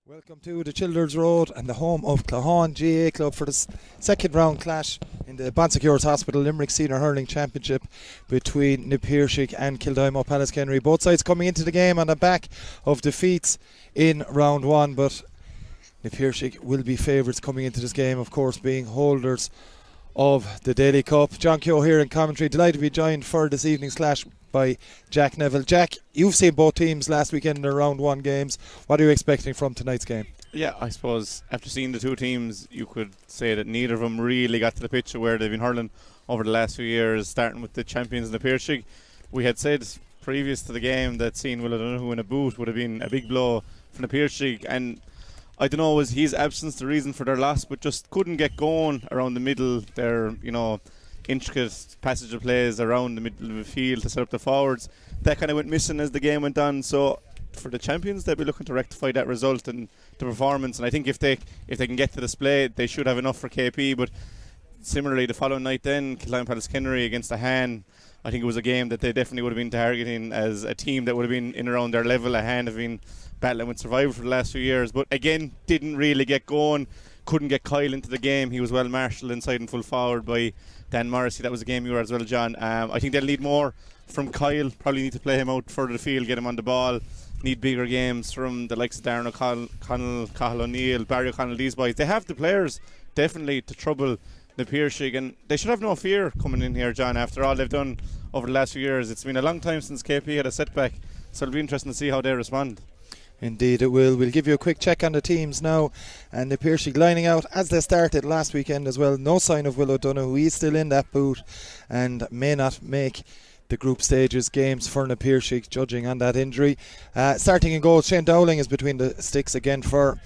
Welcome to the Childers Road and the home of Claughaun GA Club for the second round clash in the Bonsecures Hospital Limerick Senior Hurling Championship between Piarsaigh and Kildimo Pallaskenry. Both sides coming into the game on the back of defeats in round one, but Piarsaigh will be favourites coming into this game, of course, being holders of the Daily Cup. John Keogh here in commentary, delighted to be joined for this evening's clash by Jack Neville. Jack, you've seen both teams last weekend in their round one games. What are you expecting from tonight's game? Yeah, I suppose after seeing the two teams, you could say that neither of them really got to the pitch of where they've been hurling over the last few years, starting with the champions in the Piarsaigh. We had said previous to the game that seeing Will O'Donoghue in a boot would have been a big blow from the Piarsaigh, and I don't know, was his absence the reason for their loss, but just couldn't get going around the middle. Their, intricate passage of plays around the middle of the field to set up the forwards, that kind of went missing as the game went on. So for the champions, they'll be looking to rectify that result and the performance, and I think if they can get to display, they should have enough for KP. But similarly, the following night then, Kildimo Pallaskenry against the Han, I think it was a game that they definitely would have been targeting as a team that would have been in around their level. A Han have been battling with survival for the last few years, but again, didn't really get going. Couldn't get Kyle into the game. He was well marshalled inside and full forward by Dan Morrissey. That was a game you were as well, John. I think they'll need more from Kyle. Probably need to play him out further the field, get him on the ball. Need bigger games from the likes of Darren O'Connell, Cathal O'Neill, Barry O'Connell, these boys. They have the players, definitely, to trouble the Piarsaigh, and they should have no fear coming in here, John, after all they've done over the last few years. It's been a long time since KP had a setback, so it'll be interesting to see how they respond. Indeed it will. We'll give you a quick check on the teams now, and the Piarsaigh lining out as they started last weekend as well. No sign of Will O'Donoghue. He's still in that boot and may not make the group stages games for the Piarsaigh, judging on that injury. Starting in goal, Shane Dowling is between the sticks again for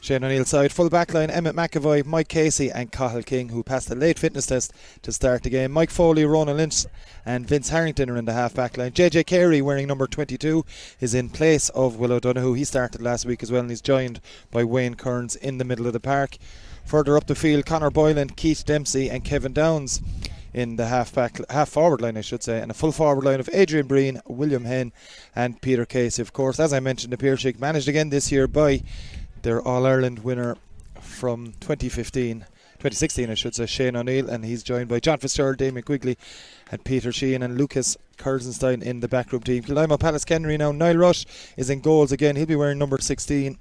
Shane O'Neill's side. Full back line, Emmett McAvoy, Mike Casey and Cathal King, who passed a late fitness test to start the game. Mike Foley, Ronan Lynch and Vince Harrington are in the half back line. JJ Carey, wearing number 22, is in place of Will O'Donoghue. He started last week as well, and he's joined by Wayne Kearns in the middle of the park. Further up the field, Conor Boylan, Keith Dempsey and Kevin Downs in the half forward line, I should say, and a full forward line of Adrian Breen, William Henn and Peter Casey. Of course, as I mentioned, the Piarsaigh managed again this year by their All-Ireland winner from 2016 I should say, Shane O'Neill, and he's joined by John Fitzgerald, Damien Quigley and Peter Sheehan and Lucas Kurzenstein in the backroom team. Kildimo Pallaskenry now, Niall Rush is in goals again. He'll be wearing number 16.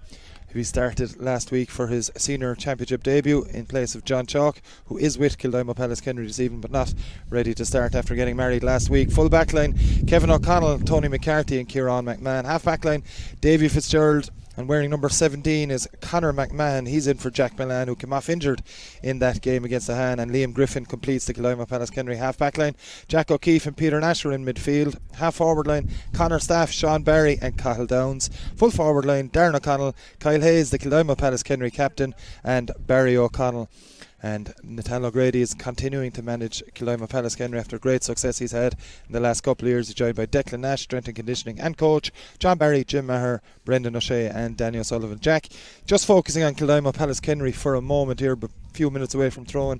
He started last week for his senior championship debut in place of John Chalk, who is with Kildimo Pallaskenry this evening but not ready to start after getting married last week. Full back line, Kevin O'Connell, Tony McCarthy and Kieran McMahon. Half back line, Davy Fitzgerald, and wearing number 17 is Conor McMahon. He's in for Jack Milan, who came off injured in that game against the Han, and Liam Griffin completes the Kildimo Pallaskenry half back line. Jack O'Keefe and Peter Nash are in midfield. Half forward line, Conor Staff, Sean Barry and Cathal Downs. Full forward line, Darren O'Connell, Kyle Hayes, the Kildimo Pallaskenry captain, and Barry O'Connell. And Nathaniel O'Grady is continuing to manage Kildimo Pallaskenry after great success he's had in the last couple of years. He's joined by Declan Nash, strength and conditioning and coach, John Barry, Jim Maher, Brendan O'Shea and Daniel Sullivan. Jack, just focusing on Kildimo Pallaskenry for a moment here, but a few minutes away from throwing.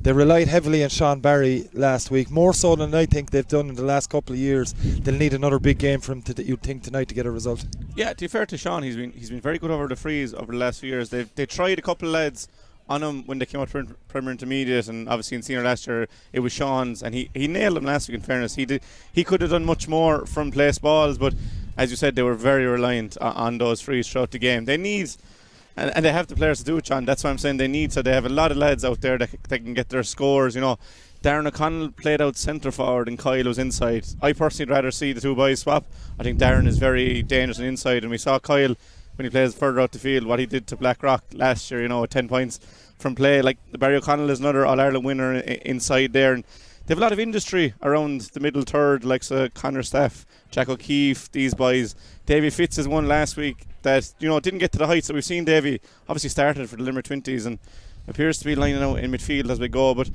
They relied heavily on Sean Barry last week, more so than I think they've done in the last couple of years. They'll need another big game from him, you'd think, tonight to get a result. Yeah, to be fair to Sean, he's been very good over the frees over the last few years. They tried a couple of lads on him when they came out for Premier Intermediate, and obviously in senior last year it was Sean's, and he nailed him last week. In fairness, he could have done much more from place balls, but as you said, they were very reliant on those frees throughout the game. They need, and they have the players to do it, John. That's why I'm saying they need. So they have a lot of lads out there that can get their scores. Darren O'Connell played out centre forward and Kyle was inside. I personally would rather see the two boys swap. I think Darren is very dangerous on inside, and we saw Kyle when he plays further out the field what he did to Blackrock last year, with 10 points from play. Like Barry O'Connell is another All-Ireland winner inside there, and they have a lot of industry around the middle third, like Conor Staff, Jack O'Keefe, these boys. Davy Fitz is one last week that didn't get to the heights that we've seen. Davy obviously started for the Limerick 20s and appears to be lining out in midfield as we go, but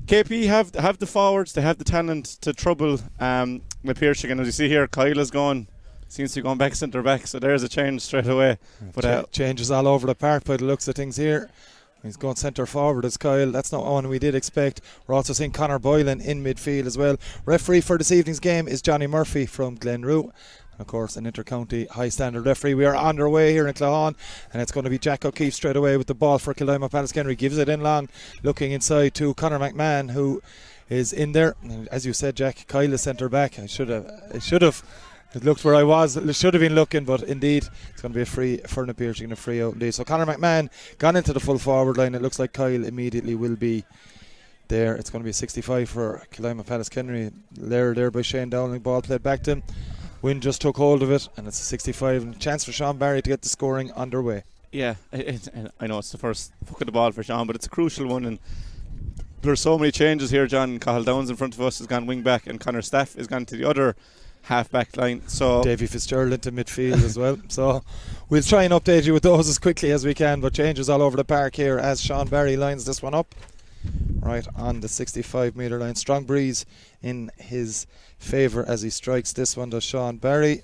KP have the forwards, they have the talent to trouble the Piarsaigh, and as you see here, Kyle is gone. Seems to be going back centre back, so there's a change straight away. But changes all over the park by the looks of things here. He's going centre forward as Kyle. That's not one we did expect. We're also seeing Conor Boylan in midfield as well. Referee for this evening's game is Johnny Murphy from Glenroe. of course, an inter-county high-standard referee. We are underway here in Claghon, and it's going to be Jack O'Keefe straight away with the ball for Kildimo. Pallaskenry gives it in long, looking inside to Conor McMahon, who is in there. And as you said, Jack, Kyle is centre back. It should have. It looked where I was. It should have been looking, but indeed it's going to be a free for the Piarsaigh and a free out indeed. So Conor McMahon gone into the full forward line. It looks like Kyle immediately will be there. It's going to be a 65 for Kildimo Pallaskenry. There by Shane Dowling. Ball played back to him. Wind just took hold of it, and it's a 65. And a chance for Sean Barry to get the scoring underway. Yeah, I know it's the first puck of the ball for Sean, but it's a crucial one. And there's so many changes here, John. Cathal Downs in front of us has gone wing back, and Conor Staff has gone to the other half back line. So Davy Fitzgerald into midfield as well. So we'll try and update you with those as quickly as we can, but changes all over the park here as Sean Barry lines this one up right on the 65 metre line. Strong breeze in his favour as he strikes this one, does Sean Barry,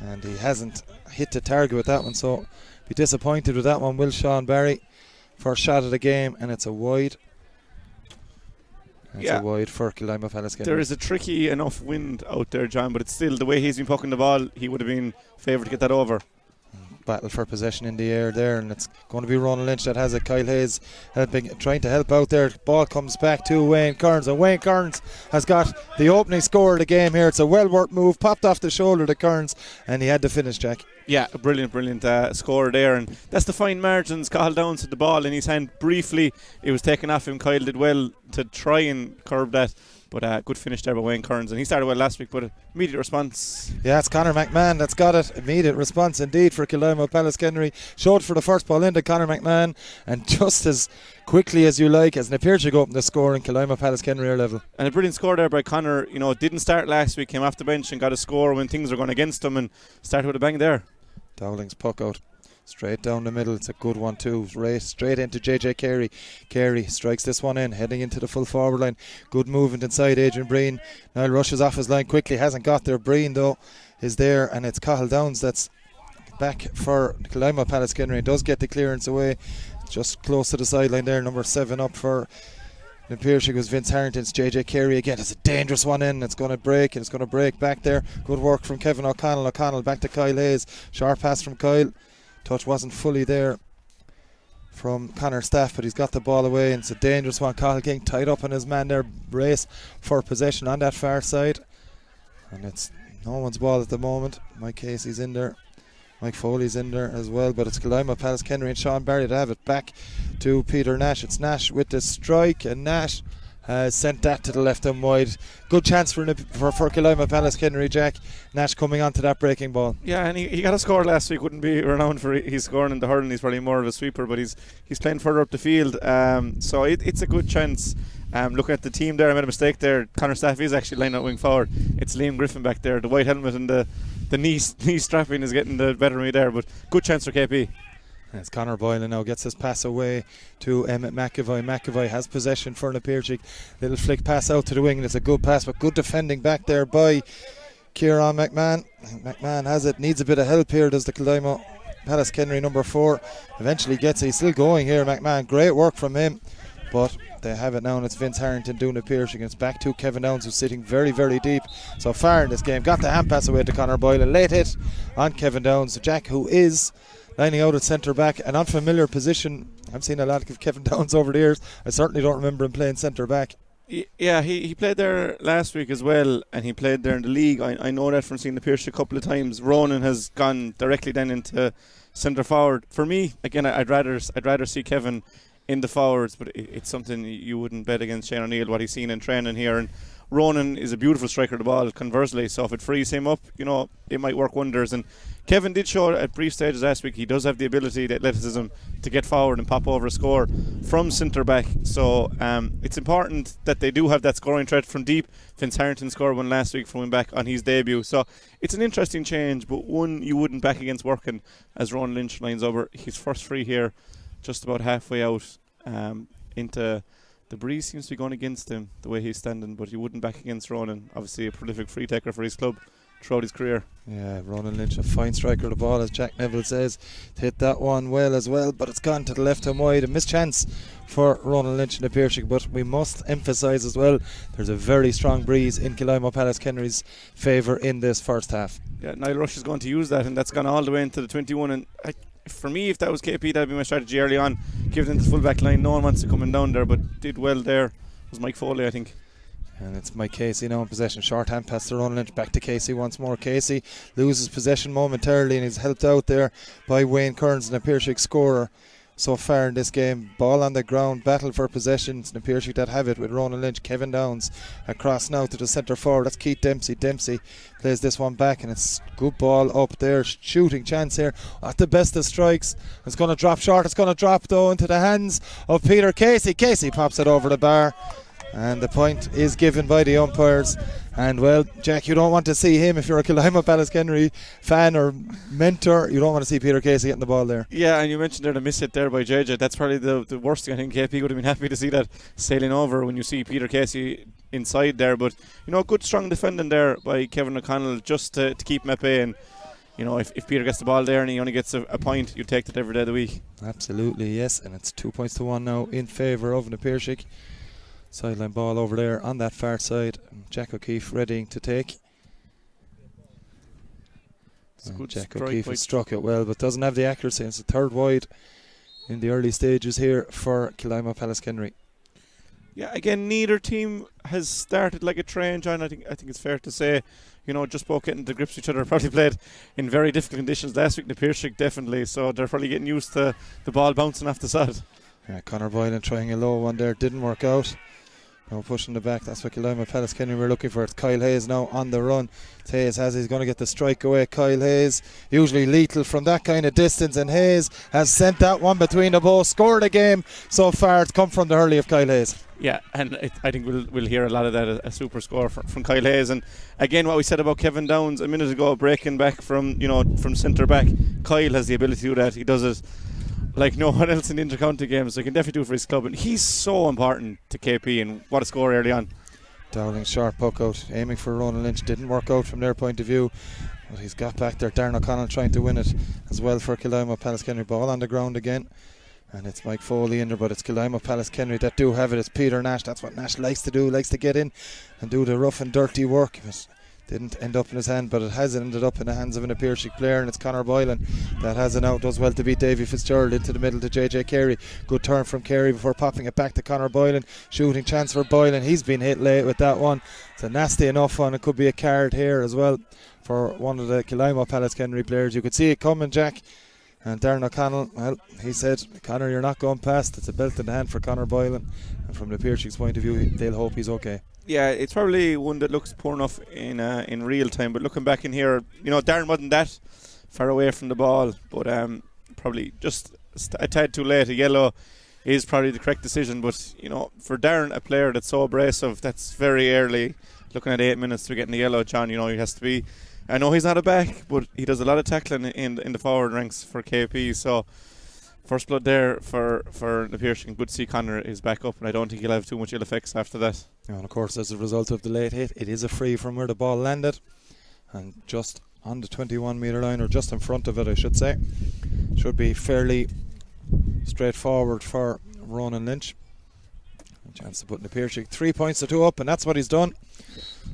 and he hasn't hit the target with that one, so be disappointed with that one, will Sean Barry. First shot of the game, and it's a wide. It's a wide for Kildimo Pallaskenry. There is a tricky enough wind out there, John, but it's still the way he's been pucking the ball, he would have been favoured to get that over. Battle for possession in the air there, and it's going to be Ronan Lynch that has it. Kyle Hayes trying to help out there. Ball comes back to Wayne Kearns, and Wayne Kearns has got the opening score of the game here. It's a well worked move, popped off the shoulder to Kearns, and he had to finish, Jack. Yeah, a brilliant score there, and that's the fine margins. Cathal Downs had the ball in his hand briefly. It was taken off him. Kyle did well to try and curb that, but good finish there by Wayne Kearns, and he started well last week, but immediate response. Yeah, it's Conor McMahon that's got it. Immediate response indeed for Kildimo Pallaskenry. Showed for the first ball into Conor McMahon, and just as quickly as you like, as Piarsaigh opened the score, and Kildimo Pallaskenry are level. And a brilliant score there by Conor. You know, didn't start last week, came off the bench and got a score when things were going against him, and started with a bang there. Dowling's puck out straight down the middle. It's a good one too. Race straight into JJ Carey. Carey strikes this one in, heading into the full forward line. Good movement inside Adrian Breen. Now rushes off his line quickly. Hasn't got there. Breen though is there, and it's Cathal Downs that's back for Kildimo Pallaskenry. Does get the clearance away, just close to the sideline there. Number 7 up for the Piarsaigh was Vince Harrington's JJ Carey again. It's a dangerous one in. It's going to break, and it's going to break back there. Good work from Kevin O'Connell. O'Connell back to Kyle Hayes. Sharp pass from Kyle. Touch wasn't fully there from Conor Staff, but he's got the ball away, and it's a dangerous one. Cathal King tied up on his man there. Race for possession on that far side, and it's no one's ball at the moment. Mike Casey's in there. Mike Foley's in there as well, but it's Kildimo Pallaskenry and Sean Barry to have it back to Peter Nash. It's Nash with the strike, and Nash has sent that to the left and wide. Good chance for Kildimo Pallaskenry, Jack. Nash coming onto that breaking ball. Yeah, and he got a score last week. Wouldn't be renowned for his scoring in the hurling. He's probably more of a sweeper, but he's playing further up the field. So it's a good chance. Looking at the team there, I made a mistake there. Conor Staff is actually lining out wing forward. It's Liam Griffin back there. The white helmet and the knee strapping is getting the better of me there, but good chance for KP. As Conor Boylan now gets his pass away to Emmett McAvoy. McAvoy has possession for the Piarsaigh. Little flick pass out to the wing, and it's a good pass, but good defending back there by Kieran McMahon. McMahon has it, needs a bit of help here, does the Kildimo Pallaskenry number 4. Eventually gets it, he's still going here, McMahon. Great work from him, but they have it now, and it's Vince Harrington doing the Piarsaigh, and it's back to Kevin Downs, who's sitting very, very deep so far in this game. Got the hand pass away to Conor Boylan. Late hit on Kevin Downs. Jack, who is lining out at centre back, an unfamiliar position. I've seen a lot of Kevin Downs over the years. I certainly don't remember him playing centre back. Yeah, he played there last week as well, and he played there in the league. I know that from seeing the Piarsaigh a couple of times. Ronan has gone directly then into centre forward. For me, again, I'd rather see Kevin in the forwards, but it's something you wouldn't bet against Shane O'Neill, what he's seen in training here. And Ronan is a beautiful striker of the ball, conversely, so if it frees him up, you know, it might work wonders. And Kevin did show at brief stages last week he does have the ability, the athleticism to get forward and pop over a score from centre back. So it's important that they do have that scoring threat from deep. Vince Harrington scored one last week from wing back on his debut. So it's an interesting change, but one you wouldn't back against working as Ronan Lynch lines over his first free here, just about halfway out into. The breeze seems to be going against him the way he's standing, but he wouldn't back against Ronan. Obviously a prolific free taker for his club. throughout his career. Yeah, Ronan Lynch, a fine striker of the ball, as Jack Neville says. Hit that one well as well, but it's gone to the left and wide. A missed chance for Ronan Lynch in the Piarsaigh, but we must emphasise as well, there's a very strong breeze in Kildimo Pallaskenry's favour in this first half. Yeah, Niall Rush is going to use that, and that's gone all the way into the 21. And for me, if that was KP, that'd be my strategy early on. Give them the full back line. No one wants to come in down there, but did well there. It was Mike Foley, I think. And it's Mike Casey now in possession. Short hand pass to Ronan Lynch. Back to Casey once more. Casey loses possession momentarily and is helped out there by Wayne Kearns, and a Piarsaigh scorer so far in this game. Ball on the ground, battle for possessions. And the Piarsaigh that have it with Ronan Lynch. Kevin Downs across now to the centre forward. That's Keith Dempsey. Dempsey plays this one back, and it's good ball up there. Shooting chance here at the best of strikes. It's going to drop short. It's going to drop though into the hands of Peter Casey. Casey pops it over the bar, and the point is given by the umpires. And well, Jack, you don't want to see him if you're a Kildimo Pallaskenry fan or mentor. You don't want to see Peter Casey getting the ball there. Yeah, and you mentioned there the miss hit there by JJ. That's probably the worst thing. I think KP would have been happy to see that sailing over when you see Peter Casey inside there. But good strong defending there by Kevin O'Connell just to keep him at bay. And if Peter gets the ball there and he only gets a point, you take that every day of the week. Absolutely, yes. And it's 2-1 now in favour of the Piarsaigh. Sideline ball over there on that far side. Jack O'Keefe readying to take. Jack O'Keefe has struck it well, but doesn't have the accuracy. It's a third wide in the early stages here for Kildimo Pallaskenry. Yeah, again, neither team has started like a train, John. I think it's fair to say, just both getting to grips with each other. Probably played in very difficult conditions last week in the Piarsaigh, definitely. So they're probably getting used to the ball bouncing off the side. Yeah, Conor Boylan trying a low one there, didn't work out. Now pushing the back, that's what Kildimo Pallaskenry were looking for. It's Kyle Hayes now on the run. Hayes he's going to get the strike away. Kyle Hayes, usually lethal from that kind of distance, and Hayes has sent that one between the posts. Scored a game so far. It's come from the hurley of Kyle Hayes. Yeah, and I think we'll hear a lot of that, a super score from Kyle Hayes. And again, what we said about Kevin Downs a minute ago, breaking back from centre back. Kyle has the ability to do that. He does it like no one else in the inter-county games, so he can definitely do it for his club, and he's so important to KP. And what a score early on. Dowling sharp puck out, aiming for Ronan Lynch, didn't work out from their point of view, but he's got back there. Darren O'Connell trying to win it as well for Kildimo Pallaskenry. Ball on the ground again, and it's Mike Foley in there, but it's Kildimo Pallaskenry that do have it. It's Peter Nash. That's what Nash likes to do, likes to get in and do the rough and dirty work. But didn't end up in his hand, but it has ended up in the hands of an Piarsaigh player, and it's Conor Boylan that has it out. Does well to beat Davy Fitzgerald into the middle to JJ Carey. Good turn from Carey before popping it back to Conor Boylan. Shooting chance for Boylan. He's been hit late with that one. It's a nasty enough one. It could be a card here as well for one of the Kildimo Pallaskenry players. You could see it coming, Jack. And Darren O'Connell, well, he said, Conor, you're not going past. It's a belt in the hand for Conor Boylan, and from the Piarsaigh point of view, they'll hope he's okay. Yeah, it's probably one that looks poor enough in real time, but looking back in here, Darren wasn't that far away from the ball, but probably just a tad too late. A yellow is probably the correct decision, but for Darren, a player that's so abrasive, that's very early, looking at 8 minutes to getting the yellow, John, he has to be. I know he's not a back, but he does a lot of tackling in the forward ranks for KP, so first blood there for the Piarsaigh. Good to see Conor is back up, and I don't think he'll have too much ill effects after that. And of course, as a result of the late hit, it is a free from where the ball landed, and just on the 21 metre line, or just in front of it I should say. Should be fairly straightforward for Ronan Lynch. A chance to put in the Piarsaigh 3 points to 2 up, and that's what he's done.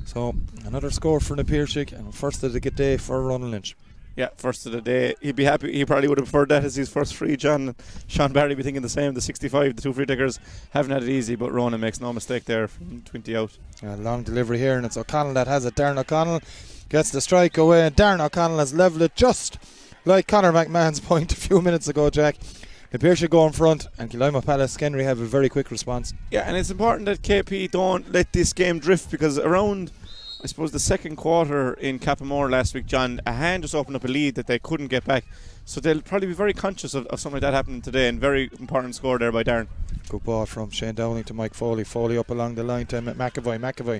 So another score for the Piarsaigh, and first of the day for Ronan Lynch. Yeah, first of the day. He'd be happy. He probably would have preferred that as his first free, John. Sean Barry be thinking the same. The 65, the two free takers haven't had it easy, but Ronan makes no mistake there from 20 out. Long delivery here, and it's O'Connell that has it. Darren O'Connell gets the strike away, and Darren O'Connell has levelled it just like Conor McMahon's point a few minutes ago, Jack. The Piarsaigh go in front, and Kildimo Pallaskenry have a very quick response. Yeah, and it's important that KP don't let this game drift, because around, I suppose, the second quarter in Cappamore last week, John, a hand just opened up a lead that they couldn't get back. So they'll probably be very conscious of something like that happening today, and very important score there by Darren. Good ball from Shane Dowling to Mike Foley. Foley up along the line to McAvoy. McAvoy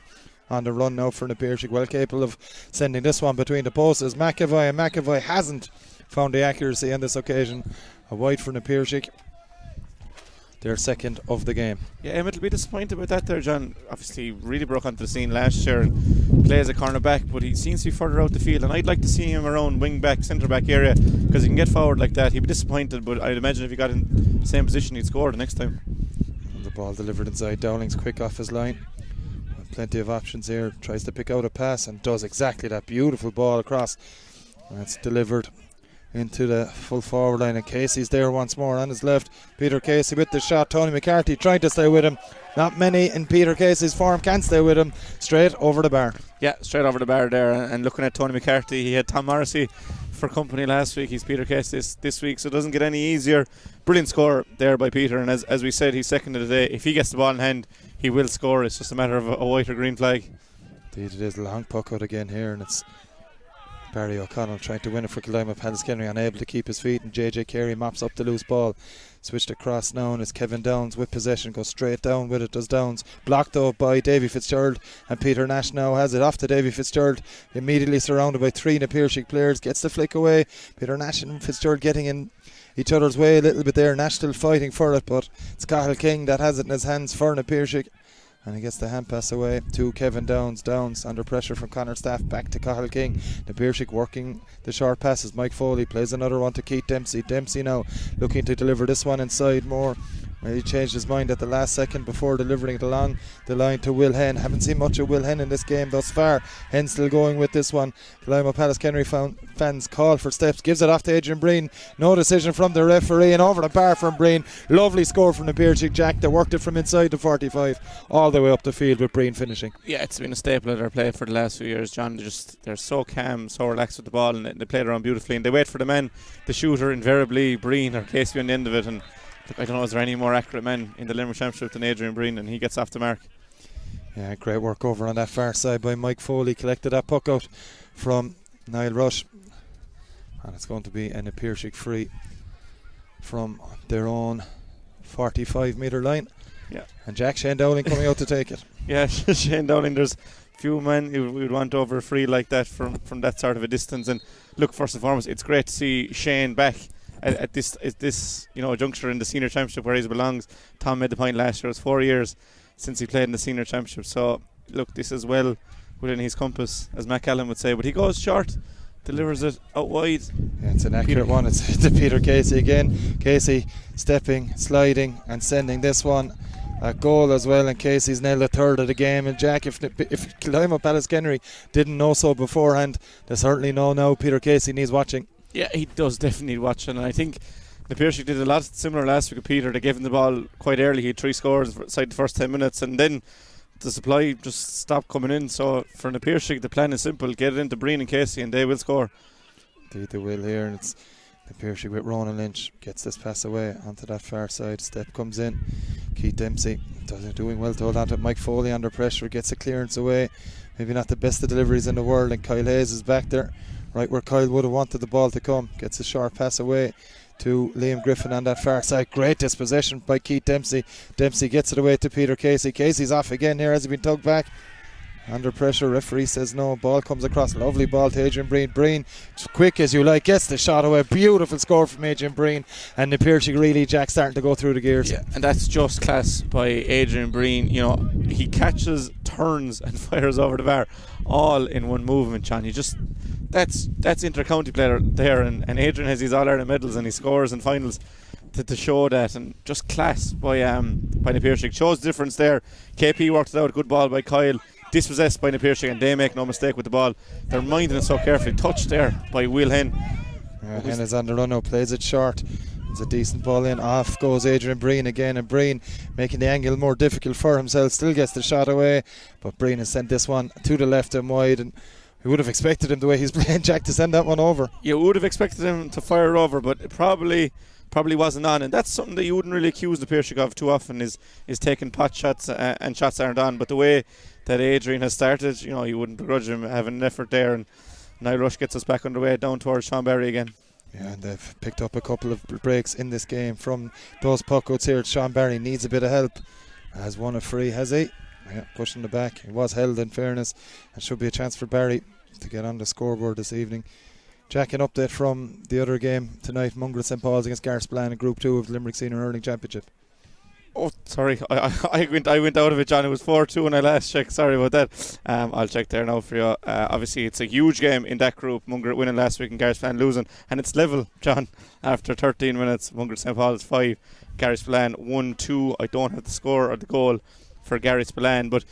on the run now for the Piarsaigh, well capable of sending this one between the posts as McAvoy, and McAvoy hasn't found the accuracy on this occasion. A wide from the Piarsaigh. their second of the game. Yeah, Emmett will be disappointed about that there, John. Obviously, really broke onto the scene last year and plays a corner back, but he seems to be further out the field. And I'd like to see him around wing back, centre back area, because he can get forward like that. He'd be disappointed, but I'd imagine if he got in the same position, he'd score the next time. And the ball delivered inside. Dowling's quick off his line. Plenty of options here. Tries to pick out a pass and does exactly that. Beautiful ball across. And it's delivered into the full forward line, and Casey's there once more on his left. Peter Casey with the shot. Tony McCarthy trying to stay with him. Not many in Peter Casey's form can stay with him. Straight over the bar. Yeah, straight over the bar there. And looking at Tony McCarthy, he had Tom Morrissey for company last week. He's Peter Casey this week, so it doesn't get any easier. Brilliant score there by Peter, and as we said, he's second of the day. If he gets the ball in hand, he will score. It's just a matter of a white or green flag. Indeed it is. Long puck out again here, and it's Barry O'Connell trying to win it for Kildimo. Pallaskenry unable to keep his feet, and JJ Carey mops up the loose ball. Switched across now, and it's Kevin Downs with possession. Goes straight down with it, does Downs. Blocked though by Davy Fitzgerald, and Peter Nash now has it off to Davy Fitzgerald. Immediately surrounded by three Piarsaigh players. Gets the flick away. Peter Nash and Fitzgerald getting in each other's way a little bit there. Nash still fighting for it, but it's Cathal King that has it in his hands for Piarsaigh. And he gets the hand pass away to Kevin Downs. Downs under pressure from Connor Staff, back to Cathal King. Piarsaigh working the short passes. Mike Foley plays another one to Keith Dempsey. Dempsey now looking to deliver this one inside more. He changed his mind at the last second before delivering it along the line to Will Henn. Haven't seen much of Will Henn in this game thus far. Henn still going with this one. Kildimo Pallaskenry fans call for steps. Gives it off to Adrian Breen. No decision from the referee, and over the bar from Breen. Lovely score from the Piarsaigh Jack. They worked it from inside the 45 all the way up the field with Breen finishing. Yeah, it's been a staple of their play for the last few years, John. They're so calm, so relaxed with the ball, and they play it around beautifully, and they wait for the man, the shooter, invariably Breen or Casey on the end of it. And look, I don't know, is there any more accurate men in the Limerick Championship than Adrian Breen, and he gets off the mark. Yeah, great work over on that far side by Mike Foley. Collected that puck out from Niall Rush, and it's going to be an Piarsaigh free from their own 45 metre line. Yeah. And Shane Dowling coming out to take it. Yeah, Shane Dowling, there's few men who would want over a free like that from that sort of a distance. And look, first and foremost, it's great to see Shane back at this juncture in the senior championship where he belongs. Tom made the point last year. It's 4 years since he played in the senior championship, so look, this is well within his compass, as Matt Callan would say, but he goes short, delivers it out wide. Yeah, it's an accurate one. It's to Peter Casey again. Casey stepping, sliding and sending this one a goal as well, and Casey's nailed a third of the game. And Jack, if Kildimo Pallaskenry didn't know so beforehand, they certainly know now. Peter Casey needs watching. Yeah, he does definitely need watching, and I think the Piarsaigh did a lot similar last week with Peter. They gave him the ball quite early. He had 3 scores inside the first 10 minutes, and then the supply just stopped coming in. So for the Piarsaigh, the plan is simple: get it into Breen and Casey, and they will score. Indeed they will here, and it's the Piarsaigh with Ronan Lynch. Gets this pass away onto that far side. Step comes in. Keith Dempsey doing well to hold on to it. Mike Foley under pressure, gets a clearance away. Maybe not the best of deliveries in the world, and Kyle Hayes is back there, right where Kyle would have wanted the ball to come. Gets a short pass away to Liam Griffin on that far side. Great dispossession by Keith Dempsey. Dempsey gets it away to Peter Casey. Casey's off again here. Has he been tugged back? Under pressure, referee says no. Ball comes across. Lovely ball to Adrian Breen. Breen, as quick as you like, gets the shot away. Beautiful score from Adrian Breen. And the Piarsaigh really, Jack, starting to go through the gears. Yeah, and that's just class by Adrian Breen. You know, he catches, turns and fires over the bar all in one movement, John. You just, that's inter-county player there, and Adrian has his All-Ireland medals and he scores in finals to show that, and just class by the Piarsaigh. Shows the difference there. KP worked it out, good ball by Kyle. Dispossessed by the Piarsaigh, and they make no mistake with the ball. They're minding it so carefully. Touched there by Will Henn. Henn is on the run now, plays it short. It's a decent ball in. Off goes Adrian Breen again, and Breen making the angle more difficult for himself. Still gets the shot away, but Breen has sent this one to the left and wide, and we would have expected him, the way he's playing, Jack, to send that one over. You would have expected him to fire it over, but it probably wasn't on, and that's something that you wouldn't really accuse the Piarsaigh of too often, is taking pot shots and shots aren't on. But the way that Adrian has started, you know, you wouldn't begrudge him having an effort there, and Niall Rush gets us back underway down towards Sean Barry again. Yeah, and they've picked up a couple of breaks in this game from those puckouts here. Sean Barry needs a bit of help. Has won a free, has he? Yeah, pushing the back. He was held, in fairness, and should be a chance for Barry to get on the scoreboard this evening. Jack, an update from the other game tonight, Mungrel St Paul's against Garsplan in Group 2 of the Limerick Senior Hurling Championship. Oh, sorry, I went out of it, John. It was 4-2 when I last checked. Sorry about that. I'll check there now for you. Obviously, it's a huge game in that group. Munger winning last week and Gareth Spillane losing, and it's level, John. After 13 minutes, Munger St. Paul's 5, Gareth Spillane 1-2. I don't have the score or the goal for Gareth Spillane, but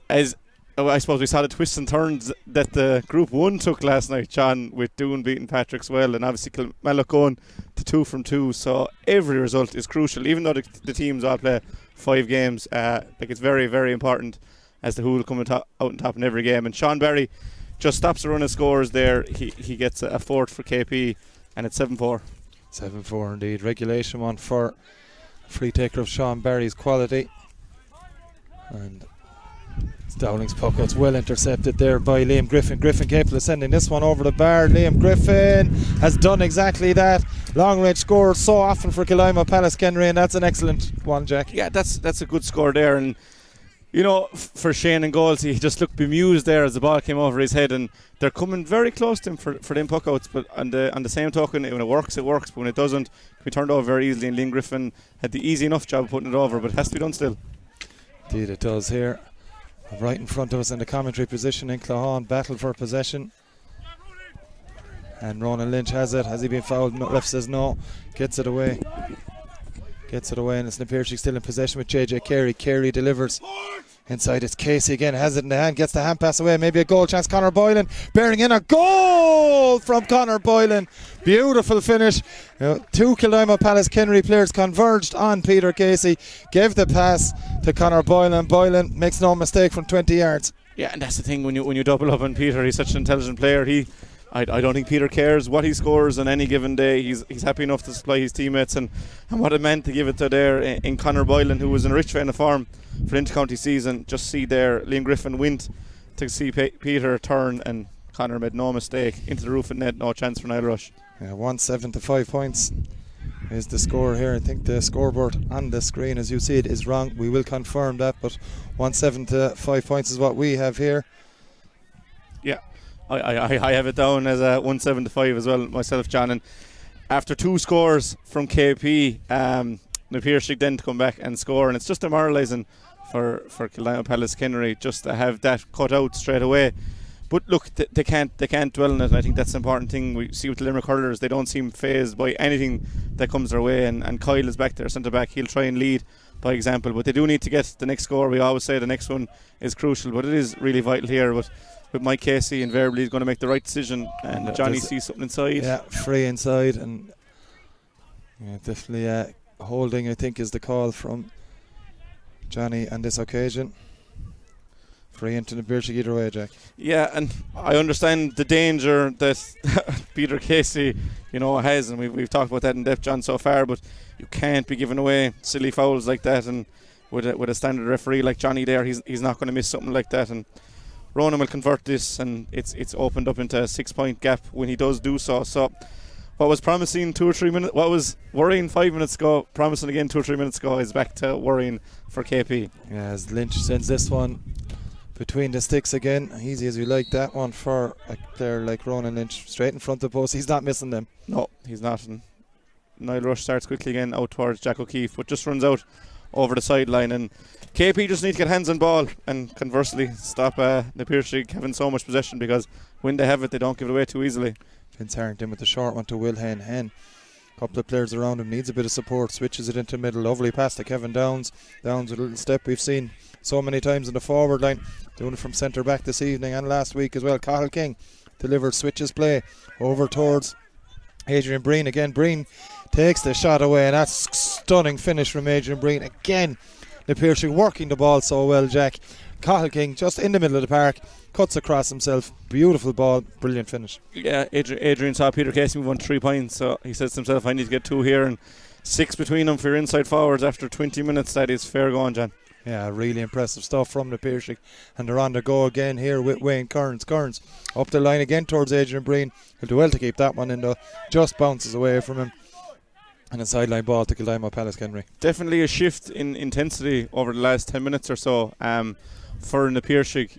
as I suppose we saw the twists and turns that the Group 1 took last night, John, with Doon beating Patrickswell and obviously Kilmallock going to 2 from 2. So every result is crucial, even though the teams all play 5 games. It's very, very important as to who will come out on top in every game. And Sean Barry just stops the run of scores there. He gets a fourth for KP, and it's 7-4. 7-4 indeed. Regulation one for free taker of Sean Barry's quality. And Dowling's puck out's well intercepted there by Liam Griffin. Griffin capable of sending this one over the bar. Liam Griffin has done exactly that. Long range scores so often for Kildimo, Pallaskenry, and that's an excellent one, Jack. Yeah, that's a good score there. And you know, for Shane and goals, he just looked bemused there as the ball came over his head, and they're coming very close to him for them puck outs. But on the same token, when it works, but when it doesn't, it can be turned over very easily. And Liam Griffin had the easy enough job of putting it over, but it has to be done still. Indeed it does here. Right in front of us in the commentary position in Claughaun, battle for possession. And Ronan Lynch has it. Has he been fouled? No, ref says no. Gets it away. And it's Piarsaigh still in possession with JJ Carey. Carey delivers. Inside it's Casey again. Has it in the hand. Gets the hand pass away. Maybe a goal chance. Conor Boylan bearing in a goal from Conor Boylan. Beautiful finish. Two Kildimo Pallaskenry players converged on Peter Casey. Gave the pass to Conor Boylan. Boylan makes no mistake from 20 yards. Yeah, and that's the thing when you double up on Peter. He's such an intelligent player. I don't think Peter cares what he scores on any given day. He's happy enough to supply his teammates, and what it meant to give it to there in Conor Boylan, who was in a rich vein of form for inter-county season. Just see there, Liam Griffin went to see Peter turn, and Conor made no mistake into the roof of net. No chance for Niall Rush. Yeah, 1-7 to 5 points is the score here. I think the scoreboard on the screen, as you see it, is wrong. We will confirm that, but 1-7 to 5 points is what we have here. Yeah. I have it down as a 1-7 to 5 as well myself, John. And after 2 scores from KP, Piarsaigh then to come back and score, and it's just demoralising for Kildimo Pallaskenry just to have that cut out straight away. But look, they can't dwell on it, and I think that's the important thing we see with the Limerick hurlers. They don't seem fazed by anything that comes their way, and Kyle is back there, centre back. He'll try and lead by example, but they do need to get the next score. We always say the next one is crucial, but it is really vital here. But with Mike Casey, invariably he's going to make the right decision, and Johnny sees something inside. Yeah, free inside, and definitely holding, I think, is the call from Johnny on this occasion. Free into the Piarsaigh either way, Jack. Yeah, and I understand the danger that Peter Casey, has, and we've talked about that in depth, John, so far. But you can't be giving away silly fouls like that, and with a standard referee like Johnny there, he's not going to miss something like that. And Ronan will convert this, and it's opened up into a 6-point gap when he does do so. So what was promising 2 or 3 minutes, what was worrying 5 minutes ago, promising again 2 or 3 minutes ago, is back to worrying for KP. Yeah, as Lynch sends this one between the sticks again, easy as we like that one for a player like Ronan Lynch, straight in front of the post. He's not missing them. No, he's not. And Niall Rush starts quickly again out towards Jack O'Keefe, but just runs out over the sideline, and KP just need to get hands on ball and conversely stop the Piarsaigh having so much possession, because when they have it, they don't give it away too easily. Vince Harrington with the short one to Will Hen. Couple of players around him, needs a bit of support, switches it into the middle. Lovely pass to Kevin Downs with a little step we've seen so many times in the forward line, doing it from centre back this evening and last week as well. Cathal King delivers, switches play over towards Adrian Breen. Again, Breen takes the shot away, and that's stunning finish from Adrian Breen. Again, the Piarsaigh working the ball so well, Jack. Cathal King just in the middle of the park, cuts across himself, beautiful ball, brilliant finish. Yeah, Adrian saw Peter Casey move on 3 points, so he says to himself, I need to get 2 here, and 6 between them for your inside forwards after 20 minutes. That is fair going, John. Yeah, really impressive stuff from the Piarsaigh, and they're on the go again here with Wayne Kearns. Kearns up the line again towards Adrian Breen. He'll do well to keep that one in, though. Just bounces away from him, and a sideline ball to Kildimo Pallaskenry. Definitely a shift in intensity over the last 10 minutes or so for the Piarsaigh.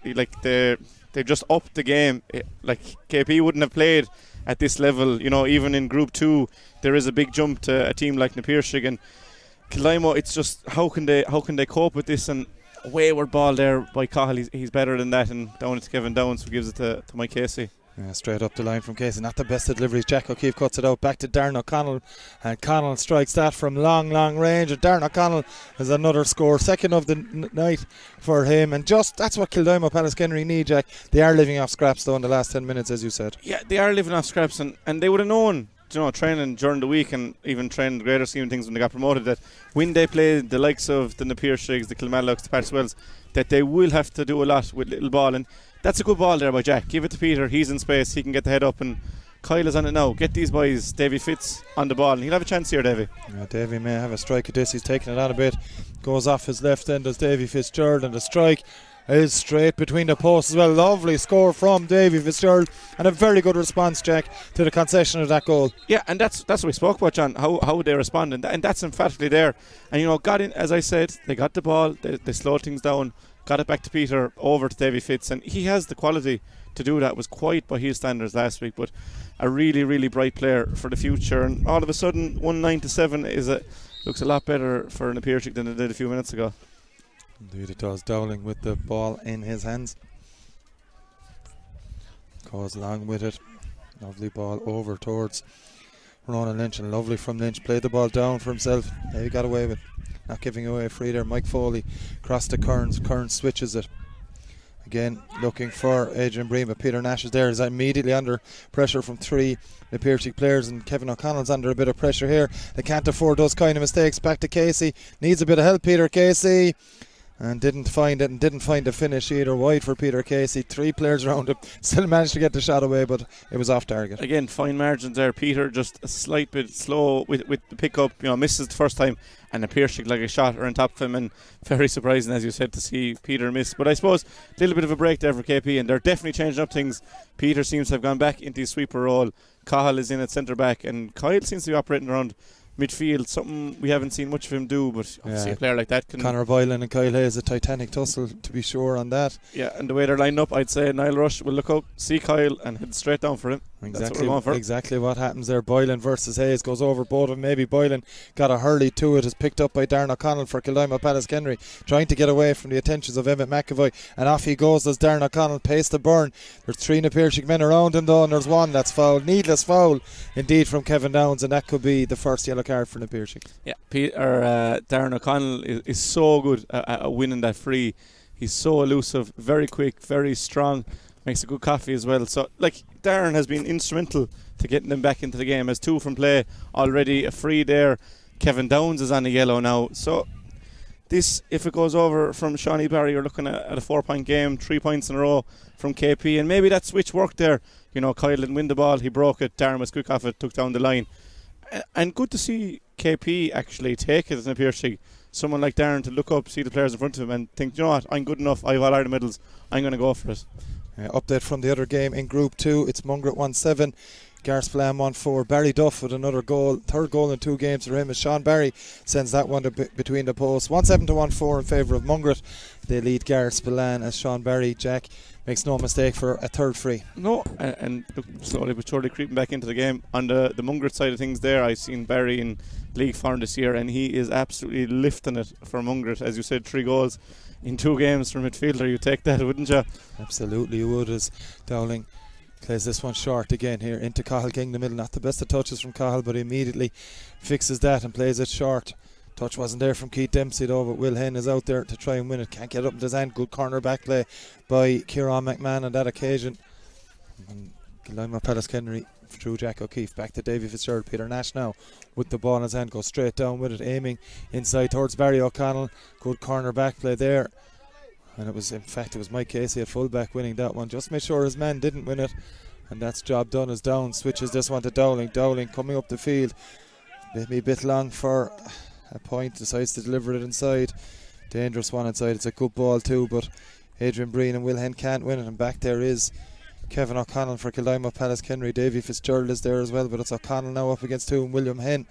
They've just upped the game. Like KP wouldn't have played at this level. Even in Group 2, there is a big jump to a team like the Piarsaigh, and Kildimo, it's just how can they cope with this, and a wayward ball there by Cahill. He's better than that, and down to Kevin Downs, who gives it to Mike Casey. Yeah, straight up the line from Casey. Not the best of deliveries. Jack O'Keefe cuts it out back to Darren O'Connell, and Connell strikes that from long range. And Darren O'Connell has another score, second of the night for him. And just that's what Kildimo Pallaskenry need, Jack. They are living off scraps though in the last 10 minutes, as you said. Yeah, they are living off scraps, and they would have known, training during the week and even training the greater scheme of things when they got promoted, that when they play the likes of the Piarsaigh, the Kilmallochs, the Piarsaigh, that they will have to do a lot with little ball. And that's a good ball there by Jack. Give it to Peter. He's in space. He can get the head up, and Kyle is on it now. Get these boys, Davy Fitz, on the ball, and he'll have a chance here, Davy. Yeah, Davy may have a strike at this. He's taking it on a bit. Goes off his left end as Davy Fitzgerald, and the strike is straight between the posts as well. Lovely score from Davy Fitzgerald, and a very good response, Jack, to the concession of that goal. Yeah, and that's what we spoke about, John. How would they respond? And that's emphatically there. And got in, as I said, they got the ball, they slowed things down, got it back to Peter, over to Davy Fitz, and he has the quality to do that. Was quite by his standards last week, but a really, really bright player for the future. And all of a sudden, 1-9-7 looks a lot better for an Piarsaigh than it did a few minutes ago. Indeed it does. Dowling with the ball in his hands. Goes along with it. Lovely ball over towards Ronan Lynch, and lovely from Lynch. Played the ball down for himself. Yeah, he got away with it. Not giving away a free there. Mike Foley across to Kearns. Kearns switches it. Again, looking for Adrian Breen, but Peter Nash is there. Is immediately under pressure from three Piarsaigh players, and Kevin O'Connell's under a bit of pressure here. They can't afford those kind of mistakes. Back to Casey. Needs a bit of help, Peter Casey. And didn't find it, and didn't find the finish either. Wide for Peter Casey. Three players around him. Still managed to get the shot away, but it was off target. Again, fine margins there. Peter just a slight bit slow with the pickup. Misses the first time, and a Piarsaigh like a shot are on top of him. And very surprising, as you said, to see Peter miss. But I suppose a little bit of a break there for KP, and they're definitely changing up things. Peter seems to have gone back into his sweeper role. Cahill is in at centre back, and Kyle seems to be operating around midfield, something we haven't seen much of him do, but obviously a player like that can... Conor Boylan and Kyle Hayes, a titanic tussle, to be sure, on that. Yeah, and the way they're lined up, I'd say Niall Rush will look up, see Kyle, and head straight down for him. Exactly what happens there. Boylan versus Hayes goes over both of them. Maybe Boylan got a hurley to it. Is picked up by Darren O'Connell for Kildimo Pallaskenry, trying to get away from the attentions of Emmett McAvoy, and off he goes as Darren O'Connell pays the burn. There's three Piarsaigh men around him though, and there's one that's fouled. Needless foul indeed from Kevin Downs, and that could be the first yellow card for Piarsaigh. Yeah, Darren O'Connell is so good at winning that free. He's so elusive, very quick, very strong, makes a good coffee as well. So Darren has been instrumental to getting them back into the game. Has two from play already, a free there. Kevin Downs is on a yellow now. So this, if it goes over from Shawnee Barry, you're looking at a 4-point game, 3 points in a row from KP, and maybe that switch worked there. Kyle didn't win the ball, he broke it, Darren was quick off it, took down the line. And good to see KP actually take it as an Piarsaigh. Someone like Darren to look up, see the players in front of him and think, you know what, I'm good enough, I have all Ireland medals, I'm going to go for it. Update from the other game in Group 2, it's Mungret 1-7, Garsplam 1-4, Barry Duff with another goal, third goal in 2 games for him as Sean Barry sends that one between the posts. 1-7 to 1-4 in favour of Mungret. They lead Garsplam as Sean Barry, Jack, makes no mistake for a third free. No, and look, slowly but surely creeping back into the game. On the Mungret side of things there, I've seen Barry in league form this year, and he is absolutely lifting it for Mungret. As you said, 3 goals in 2 games for midfielder. You take that, wouldn't you? Absolutely you would, as Dowling plays this one short again here into Cahill King in the middle. Not the best of touches from Cahill, but he immediately fixes that and plays it short. Touch wasn't there from Keith Dempsey though, but Will Henn is out there to try and win it. Can't get up in his hand. Good corner back play by Kieran McMahon on that occasion. Kildimo Pallaskenry through Jack O'Keefe. Back to Davy Fitzgerald. Peter Nash now with the ball in his hand. Goes straight down with it, aiming inside towards Barry O'Connell. Good corner back play there. And it was Mike Casey at full back winning that one. Just made sure his man didn't win it. And that's job done as Downs switches this one to Dowling. Dowling coming up the field. Maybe a bit long for a point, decides to deliver it inside. Dangerous one inside. It's a good ball too, but Adrian Breen and Will Henn can't win it. And back there is Kevin O'Connell for Kildimo Pallaskenry. Davy Fitzgerald is there as well, but it's O'Connell now up against 2, and William Henn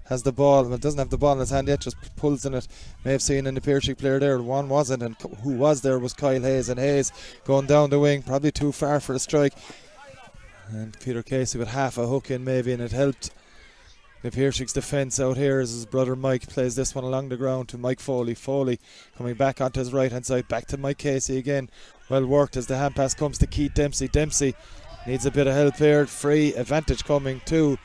has the ball. Well, doesn't have the ball in his hand yet, just pulls in it. May have seen in the Piarsaigh player there, one wasn't, and who was there was Kyle Hayes, and Hayes going down the wing, probably too far for the strike. And Peter Casey with half a hook in maybe, and it helped. The Piarsaigh defence out here as his brother Mike plays this one along the ground to Mike Foley. Foley coming back onto his right hand side, back to Mike Casey again. Well worked as the hand pass comes to Keith Dempsey. Dempsey needs a bit of help here. Free advantage coming to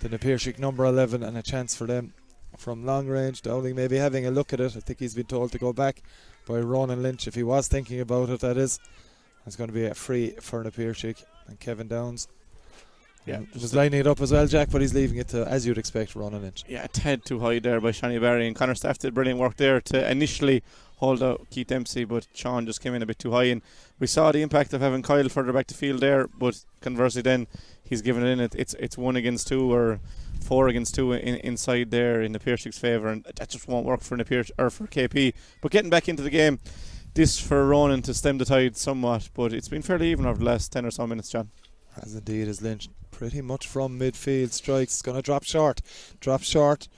the Piarsaigh number 11, and a chance for them from long range. Dowling maybe having a look at it. I think he's been told to go back by Ronan Lynch if he was thinking about it, that is. It's going to be a free for the Piarsaigh. And Kevin Downs was lining it up as well, Jack, but he's leaving it to, as you'd expect, Ronan Lynch. Yeah, a tad too high there by Shani Barry, and Connor Staff did brilliant work there to initially hold out Keith Dempsey, but Sean just came in a bit too high, and we saw the impact of having Kyle further back the field there, but conversely then he's given it in. It's 1 against 2 or 4 against 2 inside there in the Piarsaigh's favour, and that just won't work for for KP. But getting back into the game, this for Ronan to stem the tide somewhat, but it's been fairly even over the last 10 or so minutes, John. As indeed is Lynch, pretty much from midfield. Strikes, going to drop short,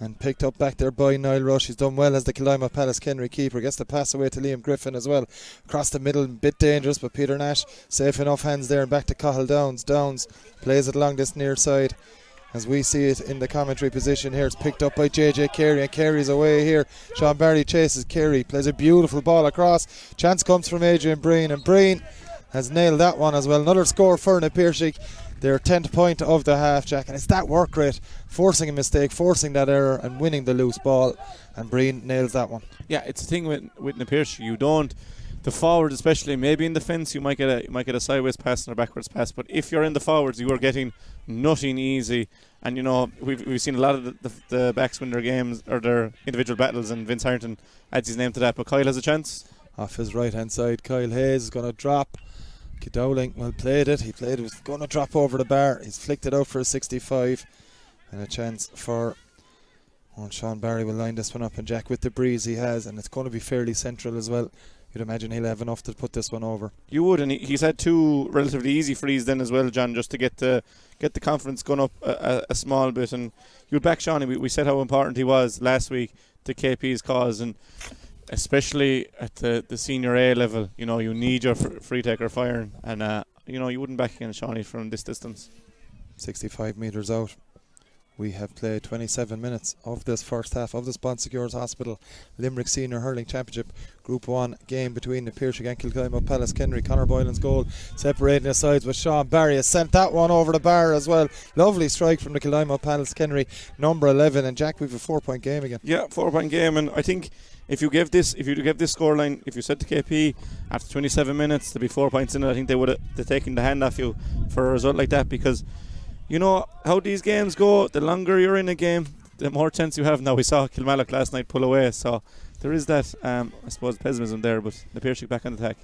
and picked up back there by Niall Rush. He's done well as the Kildimo Pallaskenry keeper. Gets the pass away to Liam Griffin as well. Across the middle, a bit dangerous, but Peter Nash safe enough hands there, and back to Cathal Downs. Downs plays it along this near side. As we see it in the commentary position here, it's picked up by JJ Carey, and Carey's away here. Sean Barry chases Carey, plays a beautiful ball across. Chance comes from Adrian Breen, and Breen has nailed that one as well. Another score for the Piarsaigh. Their 10th point of the half, Jack, and it's that work rate, forcing a mistake, forcing that error, and winning the loose ball. And Breen nails that one. Yeah, it's the thing with the Piarsaigh. You don't, the forward especially, maybe in defence you might get a sideways pass and a backwards pass, but if you're in the forwards, you are getting nothing easy. And you know we've seen a lot of the backs win their games or their individual battles, and Vince Harrington adds his name to that. But Kyle has a chance off his right hand side. Kyle Hayes is going to drop. Dowling well played it. He played it, was going to drop over the bar. He's flicked it out for a 65, and a chance for Sean Barry will line this one up. And Jack, with the breeze he has, and it's going to be fairly central as well, you'd imagine he'll have enough to put this one over. You would, and he's had 2 relatively easy frees then as well, John, just to get the confidence going up a small bit. And you'd back Sean. We said how important he was last week to KP's cause, and especially at the senior A level, you know, you need your free taker firing, and you know, you wouldn't back against Shawnee from this distance. 65 metres out. We have played 27 minutes of this first half of the Bon Secours Hospital Limerick Senior Hurling Championship Group 1 game between the Piarsaigh and Kildimo Pallaskenry. Conor Boylan's goal separating the sides, with Sean Barry has sent that one over the bar as well. Lovely strike from the Kildimo Pallaskenry number 11. And Jack, we've a 4-point game again. Yeah, 4-point game, and I think if you give this scoreline, if you said to KP after 27 minutes to be 4 points in it, I think they would have taken the hand off you for a result like that, because you know how these games go. The longer you're in a game, the more chance you have. Now we saw Kilmallock last night pull away, so there is that I suppose pessimism there, but the Piarsaigh back on the attack.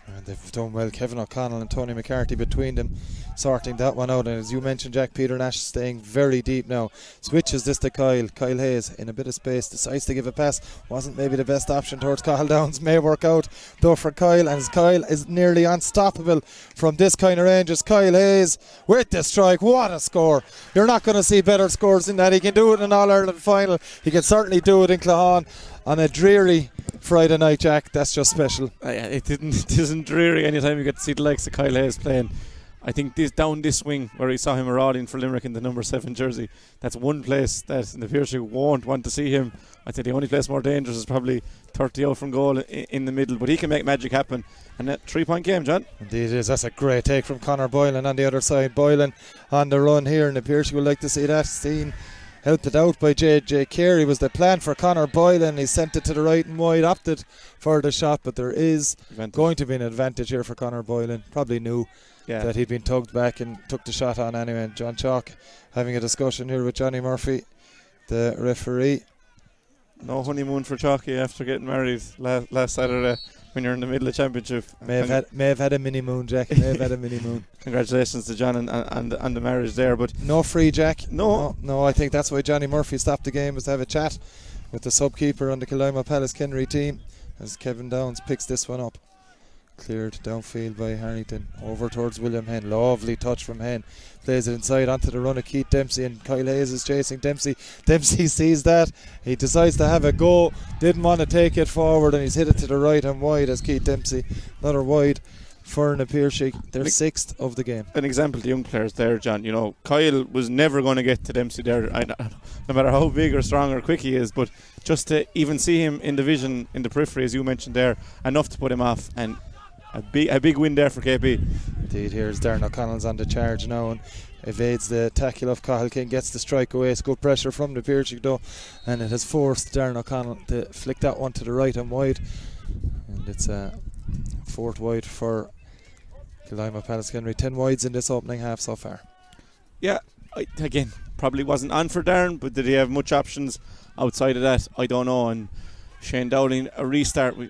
And they've done well. Kevin O'Connell and Tony McCarthy between them sorting that one out. And as you mentioned, Jack, Peter Nash staying very deep now. Switches this to Kyle. Kyle Hayes in a bit of space decides to give a pass. Wasn't maybe the best option towards Cathal Downs. May work out though for Kyle. And Kyle is nearly unstoppable from this kind of range. As Kyle Hayes with the strike. What a score. You're not going to see better scores than that. He can do it in an All-Ireland final. He can certainly do it in Clahan on a dreary Friday night, Jack. That's just special. It isn't dreary anytime you get to see the likes of Kyle Hayes playing. I think down this wing where we saw him marauding for Limerick in the number 7 jersey, that's one place that the Piarsaigh won't want to see him. I'd say the only place more dangerous is probably 30 out from goal in the middle, but he can make magic happen. And that 3-point game, John. Indeed it is. That's a great take from Conor Boylan on the other side. Boylan on the run here, and the Piarsaigh would like to see that seen. Helped it out by JJ Carey was the plan for Conor Boylan. He sent it to the right and wide, opted for the shot, but there is going to be an advantage here for Conor Boylan. Probably knew that he'd been tugged back and took the shot on anyway. And John Chalk having a discussion here with Johnny Murphy, the referee. No honeymoon for Chalky after getting married last Saturday when you're in the middle of championship. May have had a mini moon, Jack. May have had a mini moon. Congratulations to John and the marriage there, but no free, Jack. No. I think that's why Johnny Murphy stopped the game, was to have a chat with the sub-keeper on the Kildimo Pallaskenry team, as Kevin Downs picks this one up. Cleared downfield by Harrington over towards William Henn. Lovely touch from Henn. Plays it inside onto the run of Keith Dempsey, and Kyle Hayes is chasing Dempsey. Dempsey sees that. He decides to have a go. Didn't want to take it forward, and he's hit it to the right and wide as Keith Dempsey. Another wide for na Piarsaigh. They're 6th of the game. An example to young players there, John. You know, Kyle was never going to get to Dempsey there, no matter how big or strong or quick he is. But just to even see him in the vision, in the periphery, as you mentioned there, enough to put him off. And a big win there for KP. Indeed, here's Darren O'Connell's on the charge now and evades the tackle of Cathal King, gets the strike away. It's good pressure from the Piarsaigh though, and it has forced Darren O'Connell to flick that one to the right and wide. And it's a 4th wide for Kildimo Pallaskenry. 10 wides in this opening half so far. Yeah, again, probably wasn't on for Darren, but did he have much options outside of that? I don't know. And Shane Dowling, a restart. We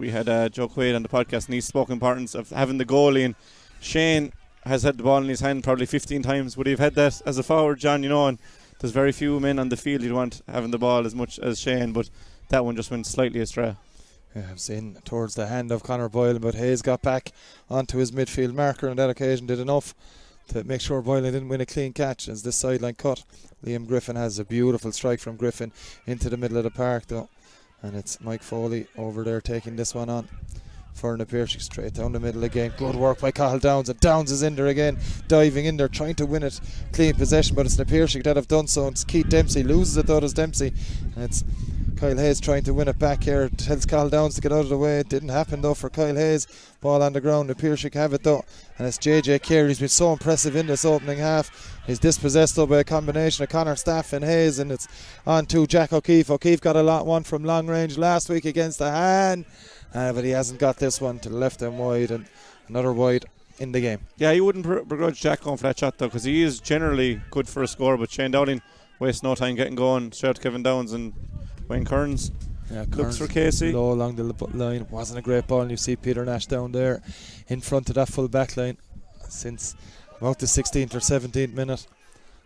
had Joe Quaid on the podcast, and he spoke importance of having the goalie. And Shane has had the ball in his hand probably 15 times. Would he have had that as a forward, John? You know, and there's very few men on the field you'd want having the ball as much as Shane, but that one just went slightly astray. Yeah, I've seen towards the hand of Conor Boylan, but Hayes got back onto his midfield marker on that occasion, did enough to make sure Boylan didn't win a clean catch as this sideline cut. Liam Griffin has a beautiful strike from Griffin into the middle of the park though, and it's Mike Foley over there taking this one on for na Piarsaigh, straight down the middle again. Good work by Cathal Downs, and Downs is in there again, diving in there, trying to win it, clean possession, but it's na Piarsaigh that have done so. It's Keith Dempsey loses it though, as Dempsey, and it's Kyle Hayes trying to win it back here, tells Cathal Downs to get out of the way. It didn't happen though for Kyle Hayes. Ball on the ground, na Piarsaigh have it though, and it's JJ Carey. He's been so impressive in this opening half. He's dispossessed though by a combination of Connor Staff and Hayes, and it's on to Jack O'Keefe. O'Keefe got a lot one from long range last week against the hand, but he hasn't got this one to the left and wide, and another wide in the game. Yeah, you wouldn't begrudge Jack going for that shot though, because he is generally good for a score, but Shane Dowling wastes no time getting going. Straight out to Kevin Downs and Wayne Kearns. Yeah, looks for Casey. Low along the line. Wasn't a great ball, and you see Peter Nash down there in front of that full back line since about the 16th or 17th minute.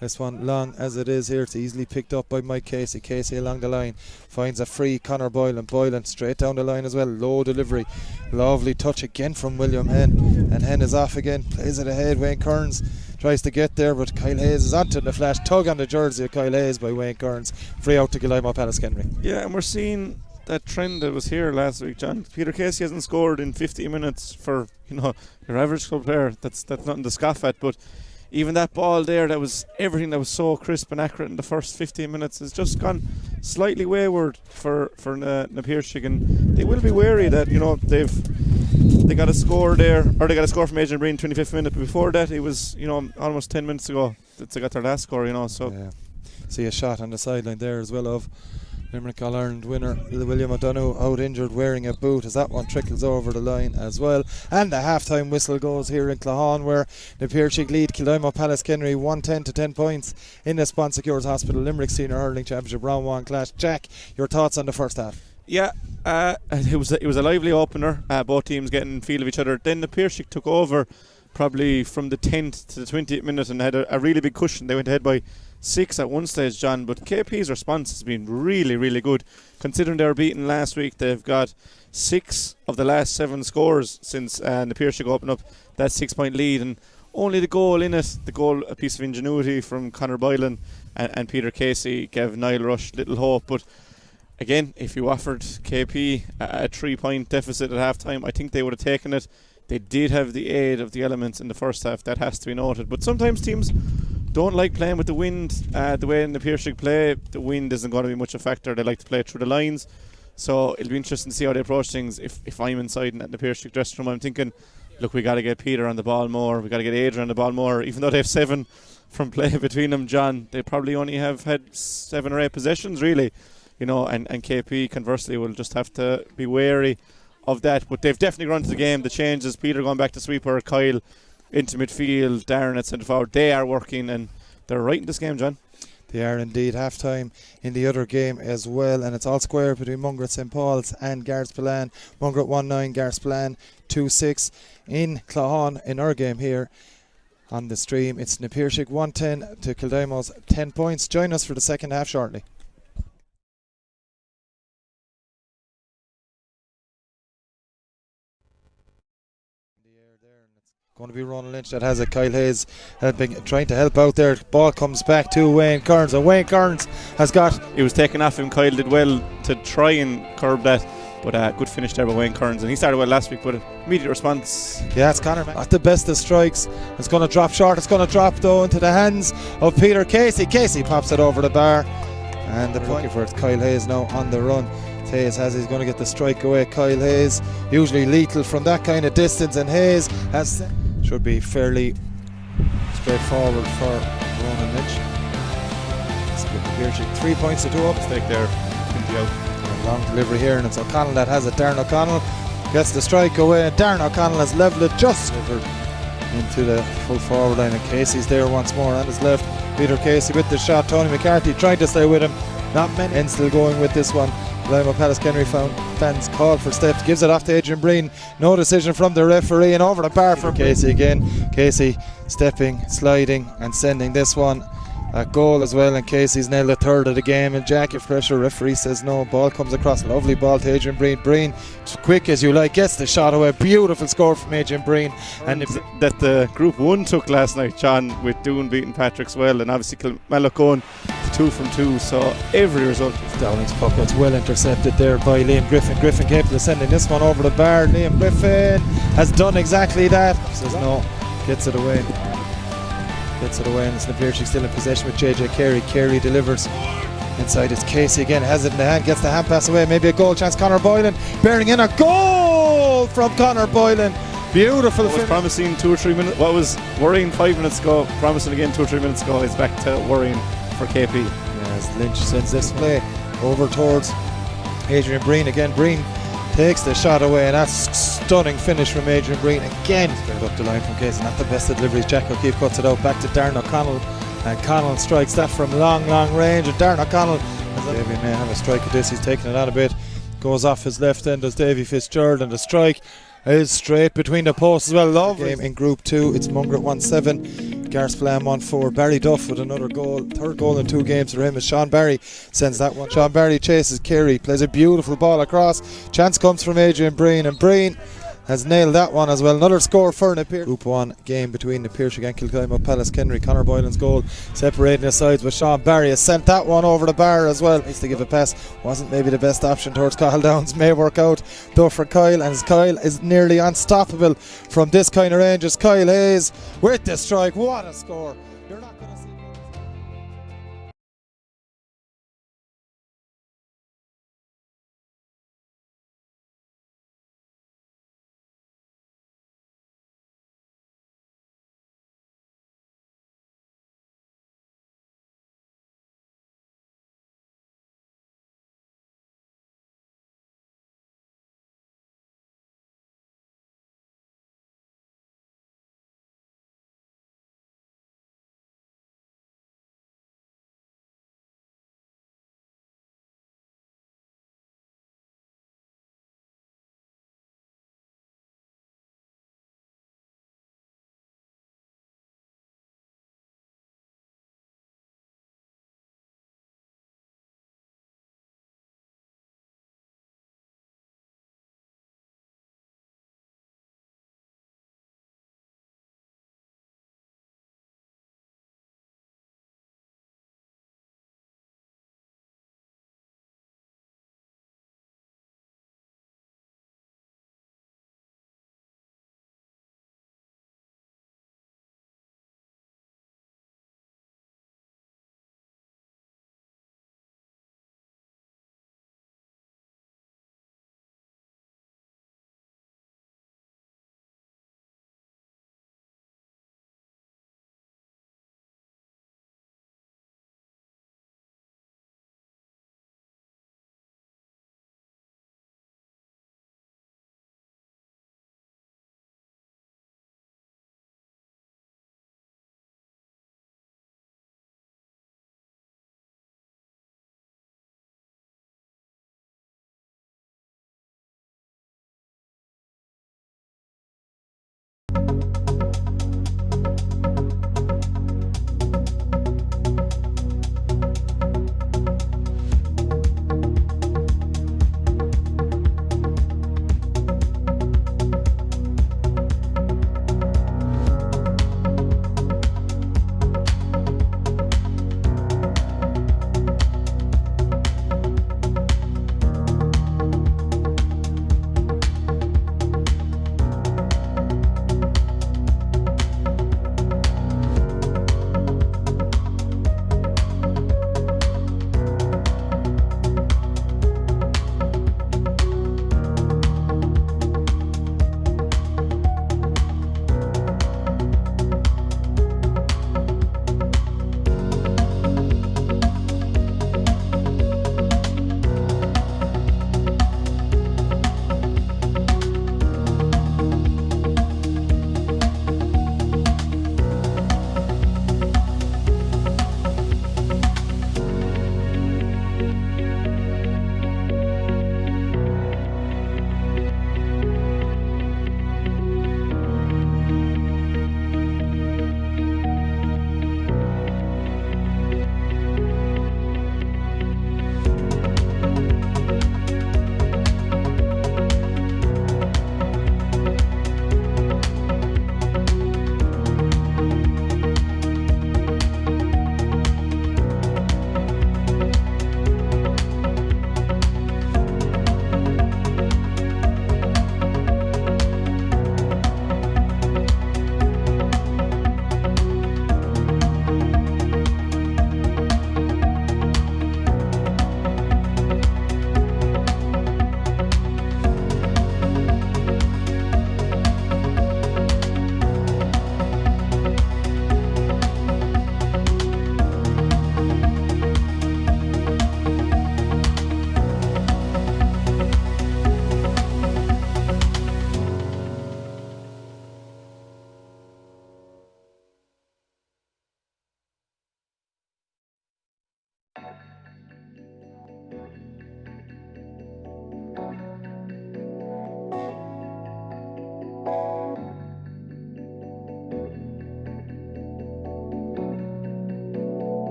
This one, long as it is here, it's easily picked up by Mike Casey. Casey along the line finds a free Conor Boylan. Boylan straight down the line as well. Low delivery. Lovely touch again from William Henn. And Henn is off again. Plays it ahead. Wayne Kearns tries to get there, but Kyle Hayes is onto the flash. Tug on the jersey of Kyle Hayes by Wayne Kearns. Free out to Kildimo Pallaskenry. Yeah, and we're seeing that trend that was here last week, John. Peter Casey hasn't scored in 50 minutes for, your average club player. That's nothing to scoff at, but even that ball there, that was everything that was so crisp and accurate in the first 15 minutes has just gone slightly wayward for na Piarsaigh, and they will be wary that they got a score there, or they got a score from Adrian Breen 25th minute, but before that it was almost 10 minutes ago that they got their last score. So yeah. See a shot on the sideline there as well of Limerick All-Ireland winner William O'Donoghue, out injured wearing a boot, as that one trickles over the line as well. And the half-time whistle goes here in Claughaun, where the Piarsaigh lead Kildimo Pallaskenry 110 to 10 points in the Sponsor Cures Hospital Limerick Senior Hurling Championship Round 1 clash. Jack, your thoughts on the first half? Yeah, it was a lively opener, both teams getting feel of each other. Then the Piarsaigh took over probably from the 10th to the 20th minute and had a really big cushion. They went ahead by 6 at one stage, John, but KP's response has been really, really good. Considering they were beaten last week, they've got 6 of the last 7 scores since the Piarsaigh opened up that 6-point lead, and only the goal in it, a piece of ingenuity from Conor Boylan and Peter Casey, gave Niall Rush little hope. But again, if you offered KP a 3-point deficit at half time, I think they would have taken it. They did have the aid of the elements in the first half, that has to be noted. But sometimes teams don't like playing with the wind the way in the Piarsaigh play. The wind isn't going to be much a factor. They like to play through the lines. So it'll be interesting to see how they approach things. If I'm inside in the Piarsaigh dressing room, I'm thinking, look, we got to get Peter on the ball more. We got to get Adrian on the ball more. Even though they have 7 from play between them, John, they probably only have had 7 or 8 possessions, really. And KP, conversely, will just have to be wary of that. But they've definitely run to the game. The changes, Peter going back to sweeper, Kyle into midfield, Darren at centre forward, they are working, and they're right in this game, John. They are indeed. Half time in the other game as well, and it's all square between Mungret St Paul's and Garspillan. Mungret 1-9, Garspillan 2-6 in Claughaun. In our game here on the stream, it's na Piarsaigh 110 to Kildimo's 10 points. Join us for the second half shortly. Going to be Ronan Lynch that has it. Kyle Hayes helping, trying to help out there. Ball comes back to Wayne Kearns, and Wayne Kearns has got. He was taken off him. Kyle did well to try and curb that. But good finish there by Wayne Kearns, and he started well last week, but immediate response. Yeah, it's Conor, not the best of strikes. It's going to drop short. It's going to drop though into the hands of Peter Casey. Casey pops it over the bar, and the point for it. Kyle Hayes now on the run. Hayes has, he's going to get the strike away. Kyle Hayes, usually lethal from that kind of distance, and Hayes has should be fairly straightforward for Ronan Lynch. Split the Piarsaigh, 3 points to 2 up. Mistake there, Long delivery here, and it's O'Connell that has it. Darren O'Connell gets the strike away, and Darren O'Connell has levelled it just into the full forward line, and Casey's there once more on his left. Peter Casey with the shot. Tony McCarthy trying to stay with him. Not many, and still going with this one. Kildimo Pallaskenry fans called for steps, gives it off to Adrian Breen. No decision from the referee, and over the bar for Casey again. Casey stepping, sliding, and sending this one a goal as well, and Casey's nailed the third of the game. And Jack, if pressure, referee says no. Ball comes across, lovely ball to Adrian Breen. Breen, quick as you like, gets the shot away. Beautiful score from Adrian Breen. And that the Group 1 took last night, John, with Doon beating Patrick's well, and obviously Kilmallock going to 2 from 2, so every result. Downing's puck was well intercepted there by Liam Griffin. Griffin capable of sending this one over the bar. Liam Griffin has done exactly that. Says no, gets it away. And it's the Piarsaigh still in possession with JJ Carey. Carey delivers inside. It's Casey again, has it in the hand, gets the hand pass away, maybe a goal chance. Conor Boylan bearing in a goal from Conor Boylan. Beautiful finish. Promising 2 or 3 minutes. What was worrying 5 minutes ago, promising again 2 or 3 minutes ago, is back to worrying for KP. As Lynch sends this play over towards Adrian Breen again. Breen takes the shot away, and that's stunning finish from Adrian Breen again. Straight up the line from Casey, not the best of deliveries. Jack O'Keefe cuts it out back to Darren O'Connell, and Connell strikes that from long range, and Darren O'Connell, Davy may have a strike at this, he's taking it on a bit, goes off his left end as Davy Fitzgerald, and the strike is straight between the posts as well. Lovely game in Group 2. It's Mungret 1-7, Garsflam 1-4. Barry Duff with another goal, third goal in 2 games for him, as Sean Barry sends that one. Sean Barry chases Carey, plays a beautiful ball across. Chance comes from Adrian Breen, and Breen has nailed that one as well. Another score for the Group 1 game between the Piarsaigh and Kildimo Pallaskenry. Conor Boylan's goal separating the sides, but Sean Barry has sent that one over the bar as well. Needs to give a pass, wasn't maybe the best option towards Kyle Downs. May work out though for Kyle, and Kyle is nearly unstoppable from this kind of range as Kyle Hayes with the strike. What a score. You're not going to see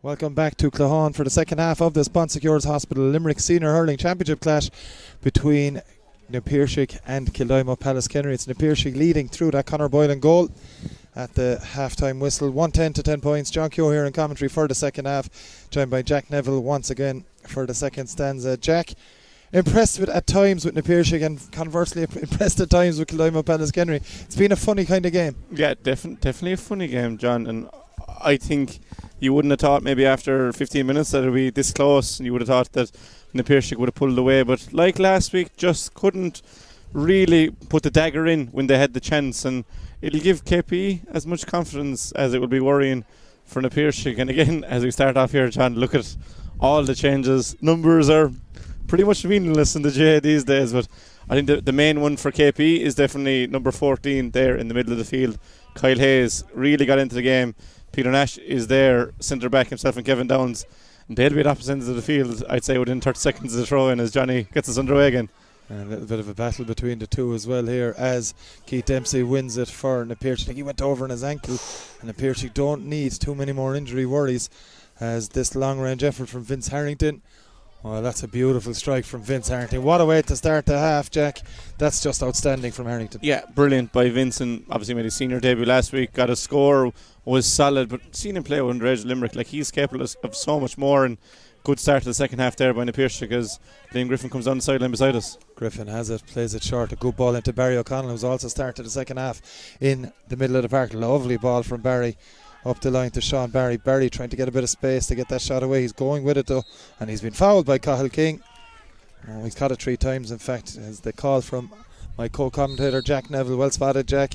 Welcome back to Claughaun for the second half of the Sponsor Cures Hospital Limerick Senior Hurling Championship clash between Piarsaigh and Kildimo Pallaskenry. It's Piarsaigh leading through that Conor Boylan goal at the half-time whistle. 110 to 10 points. John Keogh here in commentary for the second half, joined by Jack Neville once again for the second stanza. Jack, impressed with at times with Piarsaigh and conversely impressed at times with Kildimo Pallaskenry. It's been a funny kind of game. Yeah, definitely a funny game, John, and I think you wouldn't have thought maybe after 15 minutes that it would be this close, and you would have thought that Piarsaigh would have pulled away, but like last week, just couldn't really put the dagger in when they had the chance, and it'll give KP as much confidence as it will be worrying for Piarsaigh. And again, as we start off here, John, look at all the changes. Numbers are pretty much meaningless in the J these days, but I think the main one for KP is definitely number 14 there in the middle of the field. Kyle Hayes really got into the game. Peter Nash is there, centre back himself, and Kevin Downs. And they'll be at opposite ends of the field, I'd say, within 30 seconds of the throw in as Johnny gets us underway again. And a little bit of a battle between the two as well here as Keith Dempsey wins it for Piarsaigh. He went over on his ankle, and Piarsaigh don't need too many more injury worries as this long range effort from Vince Harrington. Well, that's a beautiful strike from Vince Harrington. What a way to start the half, Jack. That's just outstanding from Harrington. Yeah, brilliant by Vince, and obviously made his senior debut last week. Got a score, was solid, but seeing him play with underage Limerick, like he's capable of so much more. And good start to the second half there by Piarsaigh because Liam Griffin comes on the sideline beside us. Griffin has it, plays it short. A good ball into Barry O'Connell, who's also started the second half in the middle of the park. Lovely ball from Barry. Up the line to Sean Barry. Barry trying to get a bit of space to get that shot away. He's going with it though, and he's been fouled by Cathal King. Oh, he's caught it 3 times, in fact, as the call from my co-commentator Jack Neville. Well spotted, Jack.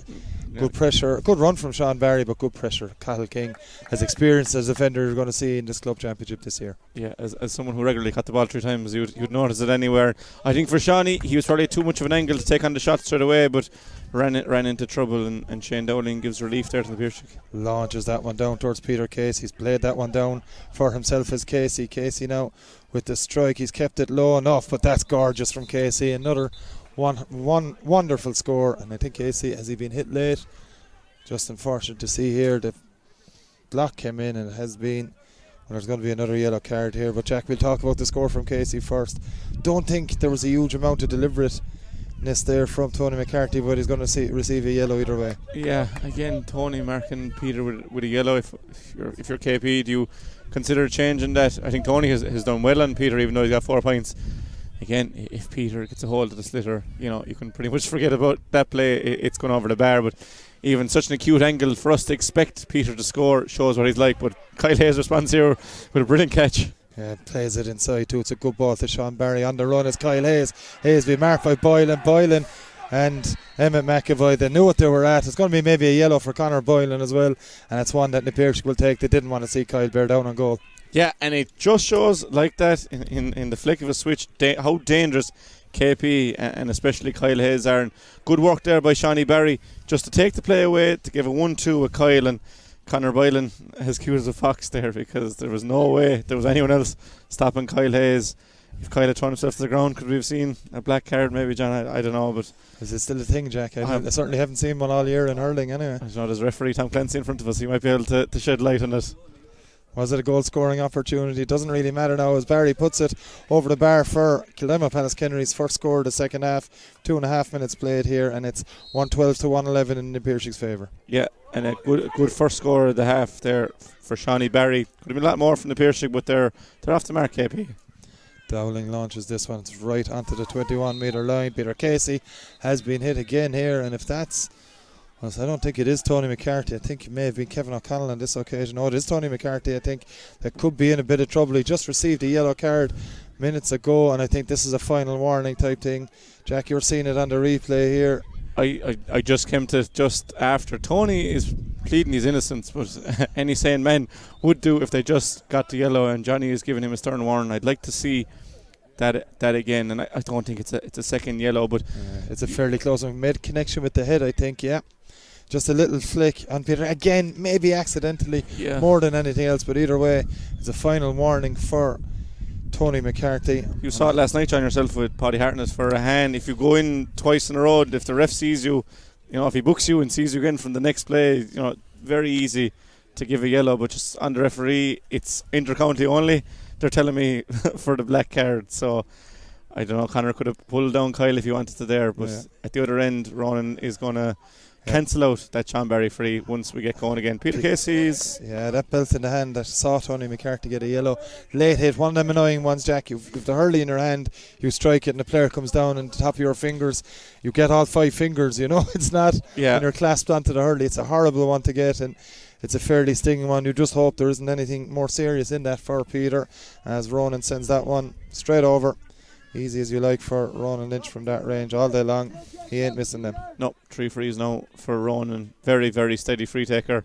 Good pressure, good run from Sean Barry, but good pressure. Cathal King has experienced as a defender you're going to see in this club championship this year. Yeah, as someone who regularly caught the ball 3 times, you'd notice it anywhere. I think for Shawnee, he was probably too much of an angle to take on the shot straight away, but ran into trouble, and Shane Dowling gives relief there to the Piarsaigh. Launches that one down towards Peter Case. He's played that one down for himself as Casey. Casey now with the strike. He's kept it low enough, but that's gorgeous from Casey. Another one wonderful score, and I think Casey, has he been hit late? Just unfortunate to see here the block came in, and it has been, well, there's going to be another yellow card here, but Jack, we'll talk about the score from Casey first. Don't think there was a huge amount of deliberateness there from Tony McCarthy, but he's going to receive a yellow either way. Yeah, again, Tony marking Peter with a yellow. If you're KP, do you consider changing that? I think Tony has done well on Peter, even though he's got 4 points. Again, if Peter gets a hold of the slitter, you can pretty much forget about that play. It's going over the bar, but even such an acute angle for us to expect Peter to score shows what he's like. But Kyle Hayes responds here with a brilliant catch. Yeah, plays it inside too. It's a good ball to Sean Barry. On the run is Kyle Hayes. Hayes be marked by Boylan and Emmett McAvoy. They knew what they were at. It's going to be maybe a yellow for Conor Boylan as well, and it's one that Piarsaigh will take. They didn't want to see Kyle bear down on goal. Yeah, and it just shows like that in the flick of a switch how dangerous KP and especially Kyle Hayes are. And good work there by Shawnee Barry just to take the play away, to give a 1-2 with Kyle, and Conor Boylan has cute as a fox there, because there was no way there was anyone else stopping Kyle Hayes. If Kyle had thrown himself to the ground, could we have seen a black card maybe, John? I don't know, but is it still a thing, Jack? I certainly haven't seen one all year in hurling anyway. I don't know, there's referee Tom Clancy in front of us. He might be able to shed light on it. Was it a goal scoring opportunity? It doesn't really matter now as Barry puts it over the bar for Kildimo Pallaskenry's first score of the second half. 2.5 minutes played here, and it's 112 to 111 in Piarsaig's favour. Yeah, and a good first score of the half there for Shawnee Barry. Could have been a lot more from the Piarsaigh, but they're off the mark, KP. Dowling launches this one. It's right onto the 21 metre line. Peter Casey has been hit again here, and if that's, well, I don't think it is Tony McCarthy. I think it may have been Kevin O'Connell on this occasion. No, it is Tony McCarthy. I think that could be in a bit of trouble. He just received a yellow card minutes ago, and I think this is a final warning type thing. Jack, you're seeing it on the replay here. I just came to just after. Tony is pleading his innocence, but any sane man would do if they just got the yellow, and Johnny is giving him a stern warning. I'd like to see that again, and I don't think it's a second yellow, but it's a fairly close one. Made connection with the head, I think. Yeah, just a little flick on Peter again, maybe accidentally, more than anything else, but either way it's a final warning for Tony McCarthy. You saw it last night, John, yourself with Paddy Hartnett for a hand. If you go in twice in a row, if the ref sees you, if he books you and sees you again from the next play, very easy to give a yellow, but just on the referee, it's inter-county only. They're telling me for the black card, so I don't know. Conor could have pulled down Kyle if he wanted to there, but at the other end, Ronan is going to cancel out that Sean Barry free once we get going again. Peter Casey's... Yeah, that belt in the hand that saw Tony McCarthy get a yellow. Late hit, one of them annoying ones, Jack. You've the hurley in your hand, you strike it and the player comes down on the top of your fingers. You get all 5 fingers, you know. It's not when you're clasped onto the hurley. It's a horrible one to get, and it's a fairly stinging one. You just hope there isn't anything more serious in that for Peter, as Ronan sends that one straight over. Easy as you like for Ronan Lynch from that range all day long. He ain't missing them. No, 3 frees now for Ronan. Very, very steady free taker.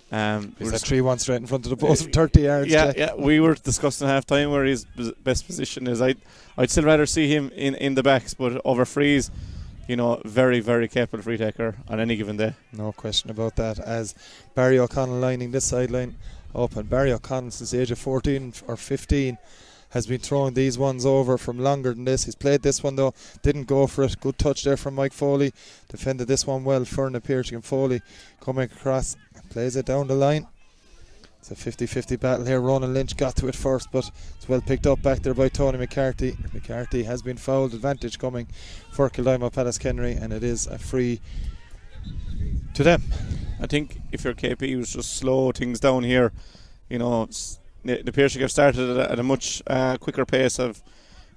Is that 3-1 straight in front of the post from 30 yards? Yeah. We were discussing half time where his best position is. I'd still rather see him in the backs, but over frees, very, very capable free taker on any given day. No question about that. As Barry O'Connell lining this sideline up, and Barry O'Connell since the age of 14 or 15 has been throwing these ones over from longer than this. He's played this one though, didn't go for it. Good touch there from Mike Foley. Defended this one well. Fernan Piarsaigh and Foley coming across, plays it down the line. It's a 50-50 battle here. Ronan Lynch got to it first, but it's well picked up back there by Tony McCarthy. McCarthy has been fouled. Advantage coming for Kildimo Pallaskenry, and it is a free to them. I think if your KP was just slow things down here, the Piarsaigh have started at a much quicker pace of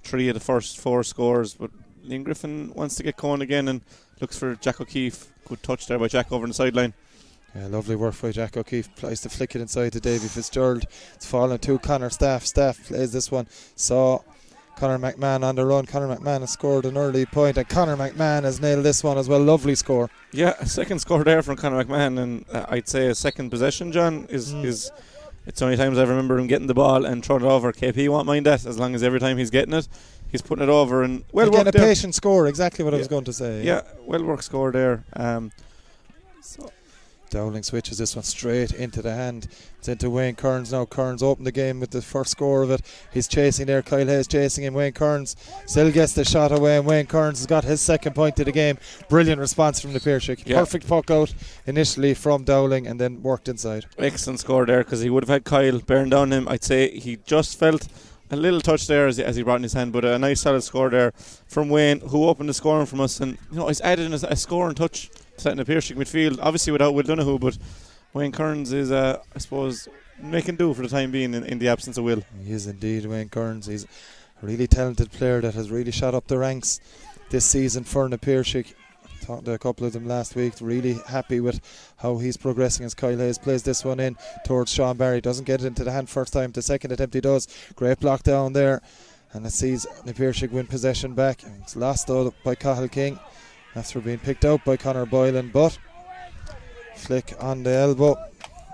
3 of the first 4 scores, but Liam Griffin wants to get going again and looks for Jack O'Keefe. Good touch there by Jack over on the sideline. Yeah, lovely work by Jack O'Keefe. Tries to flick it inside to Davy Fitzgerald. It's fallen to Conor Staff. Staff plays this one. Saw Conor McMahon on the run. Conor McMahon has scored an early point, and Conor McMahon has nailed this one as well. Lovely score. Yeah, a second score there from Conor McMahon, and I'd say a second possession, John, is it's the only times I remember him getting the ball and throwing it over. KP won't mind that, as long as every time he's getting it, he's putting it over. And well worked there. Patient score, exactly what I was going to say. Yeah, well worked score there. Dowling switches this one straight into the hand. It's into Wayne Kearns now. Kearns opened the game with the first score of it. He's chasing there. Kyle Hayes chasing him. Wayne Kearns still gets the shot away, and Wayne Kearns has got his second point of the game. Brilliant response from the Piarsaigh. Yeah. Perfect puck out initially from Dowling and then worked inside. Excellent score there, because he would have had Kyle bearing down him. I'd say he just felt a little touch there as he brought in his hand, but a nice solid score there from Wayne, who opened the scoring from us, and he's added in a scoring touch set in the Piarsaigh midfield, obviously without Will Donoghue, but Wayne Kearns is I suppose making do for the time being in the absence of Will. He is indeed, Wayne Kearns. He's a really talented player that has really shot up the ranks this season for the Piarsaigh. Talked to a couple of them last week. Really happy with how he's progressing as Kyle Hayes plays this one in towards Sean Barry. Doesn't get it into the hand first time. The second attempt he does. Great block down there, and it sees the Piarsaigh win possession back. It's lost though by Cathal King after being picked out by Conor Boylan, but flick on the elbow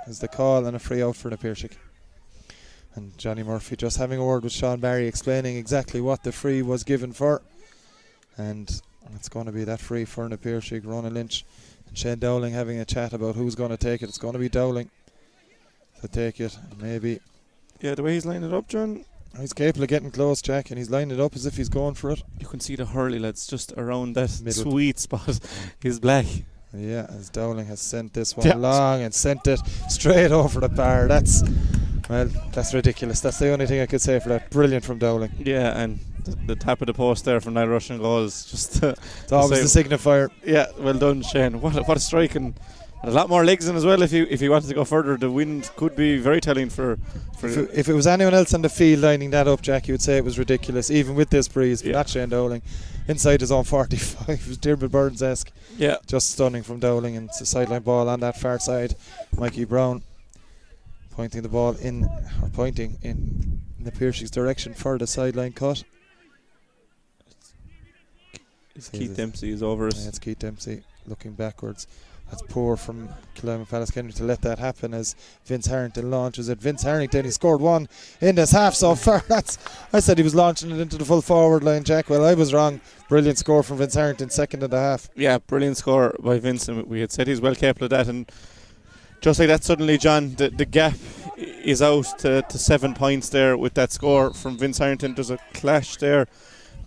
is the call, and a free out for the Piarsaigh. And Johnny Murphy just having a word with Sean Barry, explaining exactly what the free was given for, and it's going to be that free for the Piarsaigh. Ronan Lynch and Shane Dowling having a chat about who's going to take it. It's going to be Dowling to take it, maybe. Yeah, the way he's lined it up, John, he's capable of getting close, Jack, and he's lined it up as if he's going for it. You can see the hurley, lads, just around that middle sweet spot. He's black. Yeah, as Dowling has sent this one long and sent it straight over the bar. That's ridiculous. That's the only thing I could say for that. Brilliant from Dowling. Yeah, and the tap of the post there from that Russian goal is just it's always the signifier. Yeah, well done, Shane. What a strike, and a lot more legs in as well. If you wanted to go further, the wind could be very telling for if it was anyone else on the field lining that up, Jack, you would say it was ridiculous, even with this breeze. But not Shane Dowling. Inside his own 45, it was Diarmuid Burns-esque. Yeah, just stunning from Dowling, and it's a sideline ball on that far side. Mikey Brown pointing the ball in the Piarsaigh direction for the sideline cut. Keith Dempsey is over us. Yeah, it's Keith Dempsey looking backwards. That's poor from Kildimo Pallaskenry to let that happen as Vince Harrington launches it. Vince Harrington, he scored one in this half so far. I said he was launching it into the full forward line, Jack. Well, I was wrong. Brilliant score from Vince Harrington, second in the half. Yeah, brilliant score by Vince, and we had said he's well capable of that. And just like that, suddenly, John, the gap is out to 7 points there with that score from Vince Harrington. There's a clash there.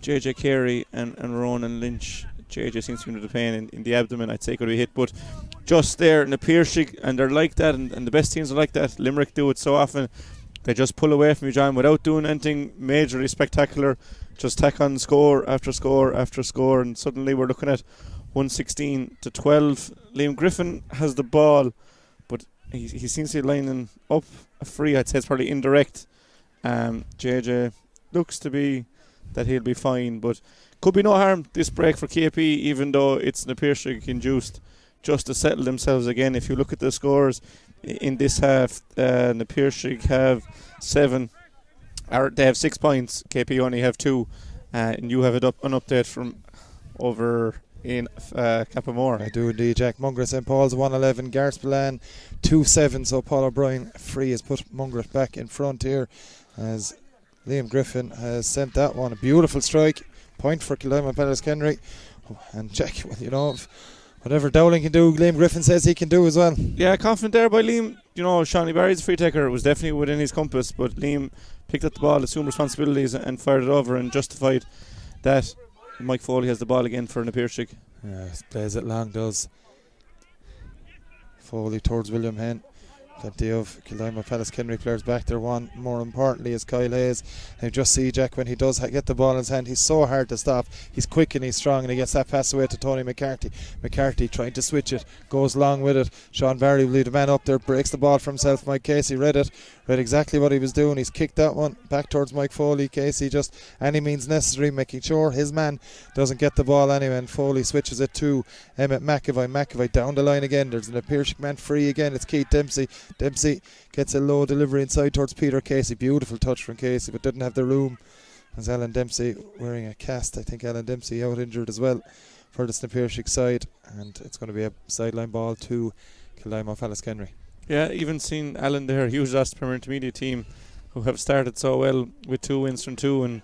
JJ Carey and Ronan Lynch. JJ seems to be under the pain in the abdomen. I'd say could be hit, but just there in the Piarsaigh, and they're like that, and the best teams are like that. Limerick do it so often. They just pull away from you, John, without doing anything majorly spectacular. Just tack on score after score after score, and suddenly we're looking at 116-12. Liam Griffin has the ball, but he seems to be lining up a free. I'd say it's probably indirect. JJ looks to be that he'll be fine, but could be no harm this break for KP, even though it's the Piarsaigh induced, just to settle themselves again. If you look at the scores in this half, the Piarsaigh have 7, or they have 6 points. KP only have 2, and you have an update from over in Cappamore. I do indeed, Jack. Mungret St. Paul's 111, Garspillan 2-7. So Paul O'Brien free has put Mungret back in front here, as Liam Griffin has sent that one. A beautiful strike, point for Kildimo Pallaskenry. And Jack, well, you know, whatever Dowling can do, Liam Griffin says he can do as well. Yeah, confident there by Liam. You know, Shawnee Barry's free taker was definitely within his compass, but Liam picked up the ball, assumed responsibilities, and fired it over and justified that. Mike Foley has the ball again for the Piarsaigh. Yeah, plays it long, does. Foley towards William Henn. Plenty of Kildimo Pallaskenry players back there. One more importantly is Kyle Hayes. And you just see Jack, when he does get the ball in his hand, he's so hard to stop. He's quick and he's strong, and he gets that pass away to Tony McCarthy. McCarthy trying to switch it, goes long with it. Sean Barry will lead the man up there, breaks the ball for himself. Mike Casey read exactly what he was doing. He's kicked that one back towards Mike Foley. Casey just any means necessary, making sure his man doesn't get the ball anyway, and Foley switches it to Emmett McAvoy. McAvoy down the line again. There's an Piarsaigh man free again. It's Keith Dempsey. Dempsey gets a low delivery inside towards Peter Casey. Beautiful touch from Casey, but didn't have the room, as Alan Dempsey wearing a cast. I think Alan Dempsey out injured as well for the Piarsaigh side, and it's going to be a sideline ball to Kildimo Pallaskenry. Yeah, even seen Alan there, huge loss to Premier Intermediate team, who have started so well with 2 wins from 2, and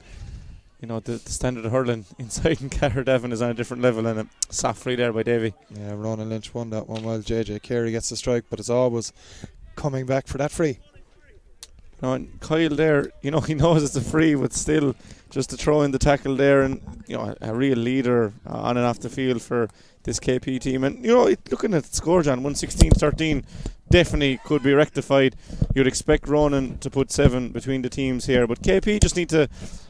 you know the standard of hurling inside in Carradavin is on a different level, and a soft free there by Davy. Yeah, Ronan Lynch won that one while JJ Carey gets the strike, but it's always coming back for that free. No, and Kyle there, you know, he knows it's a free, but still just to throw in the tackle there, and you know, a real leader on and off the field for this KP team. And you know, looking at the score, John, 116-13 definitely could be rectified. You'd expect Ronan to put 7 between the teams here, but KP just need to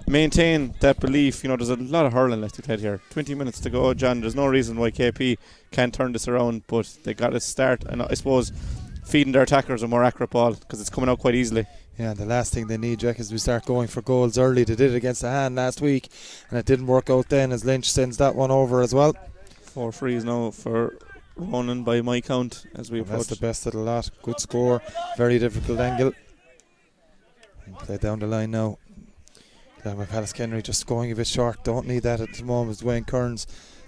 maintain that belief. You know, there's a lot of hurling left to play here. 20 minutes to go, John. There's no reason why KP can't turn this around, but they got to start, and I suppose feeding their attackers a more accurate ball, because it's coming out quite easily. Yeah, the last thing they need, Jack, is we start going for goals early. They did it against the Hand last week, and it didn't work out then, as Lynch sends that one over as well. 4 frees now for Ronan by my count as we approach. That's the best of the lot. Good score, very difficult angle. And play down the line now. Pallaskenry just going a bit short. Don't need that at the moment. Wayne Kearns,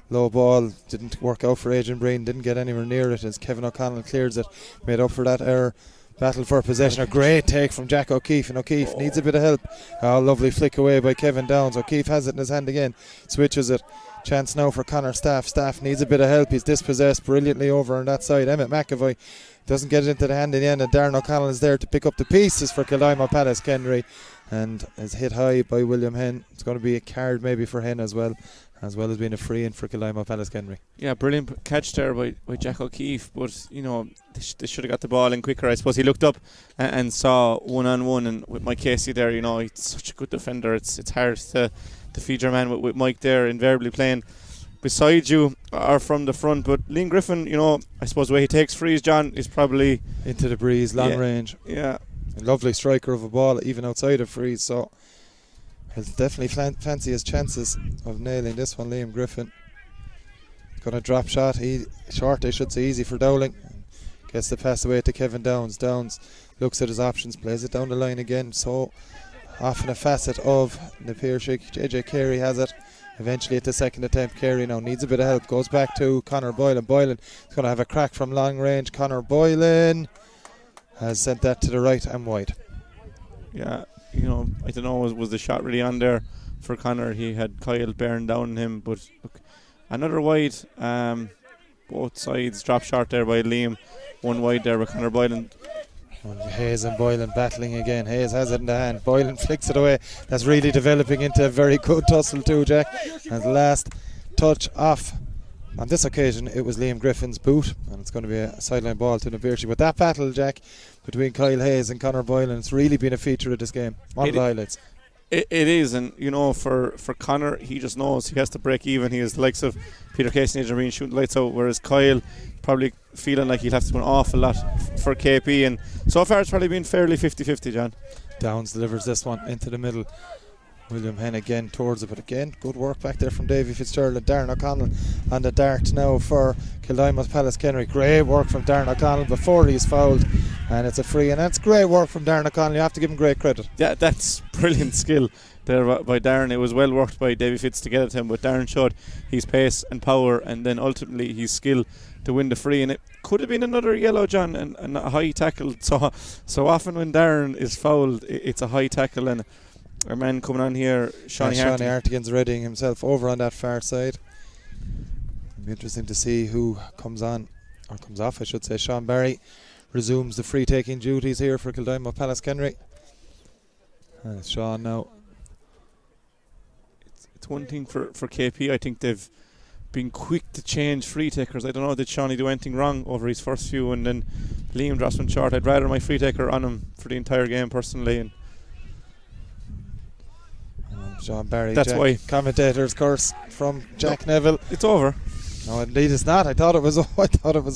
low ball, didn't work out for Adrian Breen, didn't get anywhere near it as Kevin O'Connell clears it. Made up for that error. Battle for possession. A great take from Jack O'Keefe, and O'Keefe needs a bit of help. Lovely flick away by Kevin Downs. O'Keefe has it in his hand again, switches it. Chance now for Connor Staff. Staff needs a bit of help. He's dispossessed brilliantly over on that side. Emmett McAvoy doesn't get it into the hand in the end, and Darren O'Connell is there to pick up the pieces for Kildimo Pallaskenry, and is hit high by William Henn. It's going to be a card maybe for Henn as well as being a free in for Kildimo Pallaskenry. Yeah, brilliant catch there by Jack O'Keefe, but you know, they should have got the ball in quicker. I suppose he looked up and saw one-on-one, and with Mike Casey there, you know, he's such a good defender. It's hard to feed your man with Mike there, invariably playing beside you or from the front. But Liam Griffin, you know, I suppose the way he takes frees, John, is probably into the breeze, long range. Yeah, a lovely striker of a ball even outside of frees, so he'll definitely fancy his chances of nailing this one. Liam Griffin got a drop shot, short I should say, easy for Dowling. Gets the pass away to Kevin Downs. Downs looks at his options, plays it down the line again. So often a facet of the Piarsaigh. JJ Carey has it. Eventually at the second attempt, Carey now needs a bit of help. Goes back to Conor Boylan. Boylan is going to have a crack from long range. Conor Boylan has sent that to the right and wide. Yeah, you know, I don't know, was the shot really on there for Conor? He had Kyle bearing down him, but look, another wide. Both sides drop short there by Liam. One wide there by Conor Boylan. Hayes and Boylan battling again. Hayes has it in the hand. Boylan flicks it away. That's really developing into a very good tussle too, Jack. And the last touch off on this occasion it was Liam Griffin's boot, and it's going to be a sideline ball to Piarsaigh. But that battle, Jack, between Kyle Hayes and Conor Boylan, it's really been a feature of this game. One of the highlights. It is, and for Conor, he just knows he has to break even. He has the likes of Peter Casey and Adrian Breen shooting the lights out, whereas Kyle probably feeling like he'll have to do an awful lot for KP, and so far it's probably been fairly 50-50, John. Downs delivers this one into the middle. William Henn again towards it, but again good work back there from Davy Fitzgerald and Darren O'Connell on the dart now for Kildimo's Pallaskenry. Great work from Darren O'Connell before he's fouled, and it's a free, and that's great work from Darren O'Connell. You have to give him great credit. Yeah, that's brilliant skill there by Darren. It was well worked by Davy Fitz to get it to him, but Darren showed his pace and power, and then ultimately his skill to win the free, and it could have been another yellow, John, and a high tackle. So often when Darren is fouled, it's a high tackle, and our man coming on here, Shawnee Hartigan's readying himself over on that far side. It'll be interesting to see who comes on, or comes off I should say. Sean Barry resumes the free taking duties here for Kildimo Pallaskenry. And it's Sean now. It's one thing for KP. I think they've been quick to change free takers. I don't know, did Shawnee do anything wrong over his first few, and then Liam drops one short. I'd rather my free taker on him for the entire game personally, and Sean Barry, that's Jack, why commentator's curse from Jack Neville. It's over. No, indeed it's not. I thought it was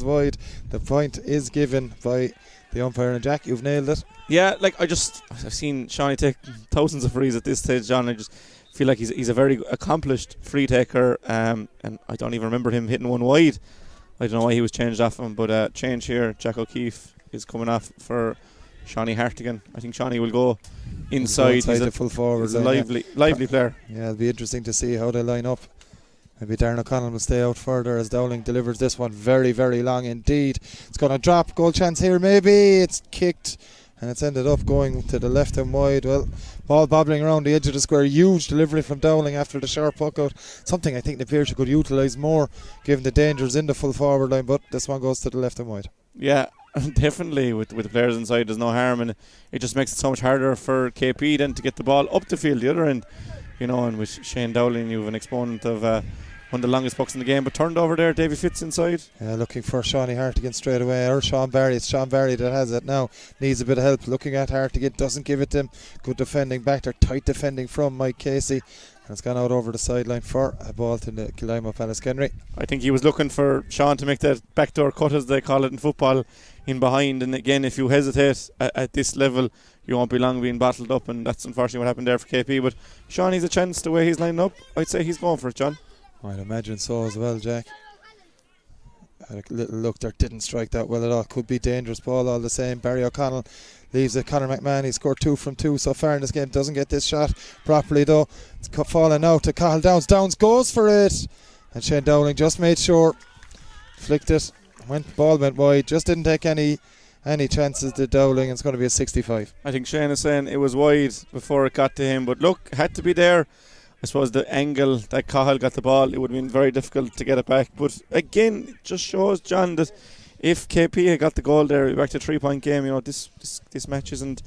wide. The point is given by the umpire, and Jack, you've nailed it. Yeah, I've seen Shawnee take thousands of frees at this stage, John. I just feel like he's a very accomplished free taker, and I don't even remember him hitting one wide. I don't know why he was changed off him, but change here. Jack O'Keefe is coming off for Shawnee Hartigan. I think Shawnee will go inside. He's the full forward. He's a lively player. Yeah, it'll be interesting to see how they line up. Maybe Darren O'Connell will stay out further as Dowling delivers this one very, very long indeed. It's going to drop. Goal chance here maybe. It's kicked, and it's ended up going to the left and wide. Well, ball bobbling around the edge of the square. Huge delivery from Dowling after the sharp puck out. Something I think the Piarsaigh could utilise more given the dangers in the full forward line, but this one goes to the left and wide. Yeah, definitely with the players inside there's no harm, and it just makes it so much harder for KP then to get the ball up the field the other end, and with Shane Dowling you have an exponent of one of the longest pucks in the game, but turned over there. Davy Fitz inside. Yeah, looking for Shawnee Hartigan straight away, or Sean Barry. It's Sean Barry that has it now. Needs a bit of help. Looking at Hartigan, doesn't give it to him. Good defending back there, tight defending from Mike Casey. And it's gone out over the sideline for a ball to the Kildimo Pallaskenry. I think he was looking for Sean to make that backdoor cut, as they call it in football, in behind. And again, if you hesitate at this level, you won't be long being battled up, and that's unfortunately what happened there for KP. But Sean, he's a chance the way he's lined up. I'd say he's going for it, John. I'd imagine so as well, Jack. Had a little look there, didn't strike that well at all. Could be dangerous ball all the same. Barry O'Connell leaves it. Conor McMahon, he scored 2 from 2 so far in this game. Doesn't get this shot properly though. It's falling out to Cathal Downs. Downs goes for it, and Shane Dowling just made sure, flicked it. Ball went wide. Just didn't take any chances to Dowling. It's going to be a 65. I think Shane is saying it was wide before it got to him, but look, had to be there. I suppose the angle that Cathal got the ball, it would have been very difficult to get it back. But again, it just shows, John, that if KP had got the goal there, we're back to a 3-point game. This match isn't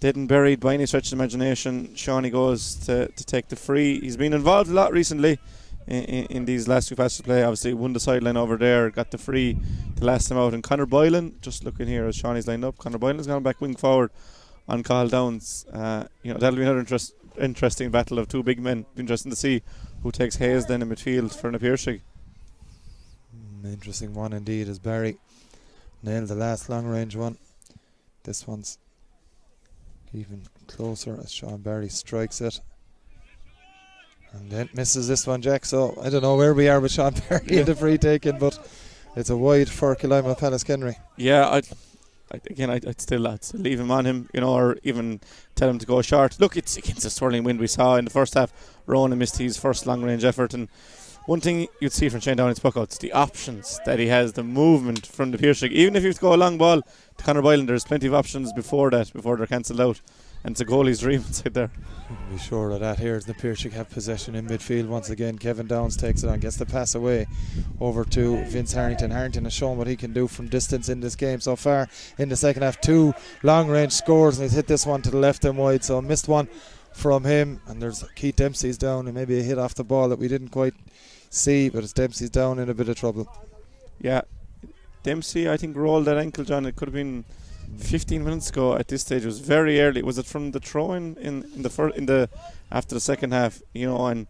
dead and buried by any stretch of the imagination. Shawnee goes to take the free. He's been involved a lot recently in these last 2 passes of play. Obviously won the sideline over there, got the free the last time out. And Conor Boylan, just looking here as Shawnee's lined up, Conor Boylan's gone back wing forward on Cathal Downs. That'll be another interesting battle of 2 big men. Be interesting to see who takes Hayes then in midfield for Piarsaigh. Interesting one indeed, as Barry nailed the last long range one. This one's even closer as Sean Barry strikes it and then misses this one, Jack. So I don't know where we are with Sean Barry in the free taking, but it's a wide for Kildimo Pallaskenry. Yeah, I'd still leave him on him, or even tell him to go short. Look, it's against the swirling wind we saw in the first half. Ronan missed his first long range effort, and one thing you'd see from Shane Downing's puckouts, the options that he has, the movement from the Piarsaigh. Even if you have to go a long ball to Conor Boylan, there's plenty of options before they're cancelled out, and it's a goalie's dream inside there. Be sure of that. Here's the Piarsaigh have possession in midfield once again. Kevin Downs takes it on, gets the pass away over to Vince Harrington. Harrington has shown what he can do from distance in this game so far in the second half. 2 long range scores, and he's hit this one to the left and wide, so missed one from him. And there's Keith Dempsey's down, and maybe a hit off the ball that we didn't quite see, but it's Dempsey's down in a bit of trouble. Yeah, Dempsey, I think, rolled that ankle, John. It could have been 15 minutes ago at this stage. It was very early. Was it from the throw-in after the second half? And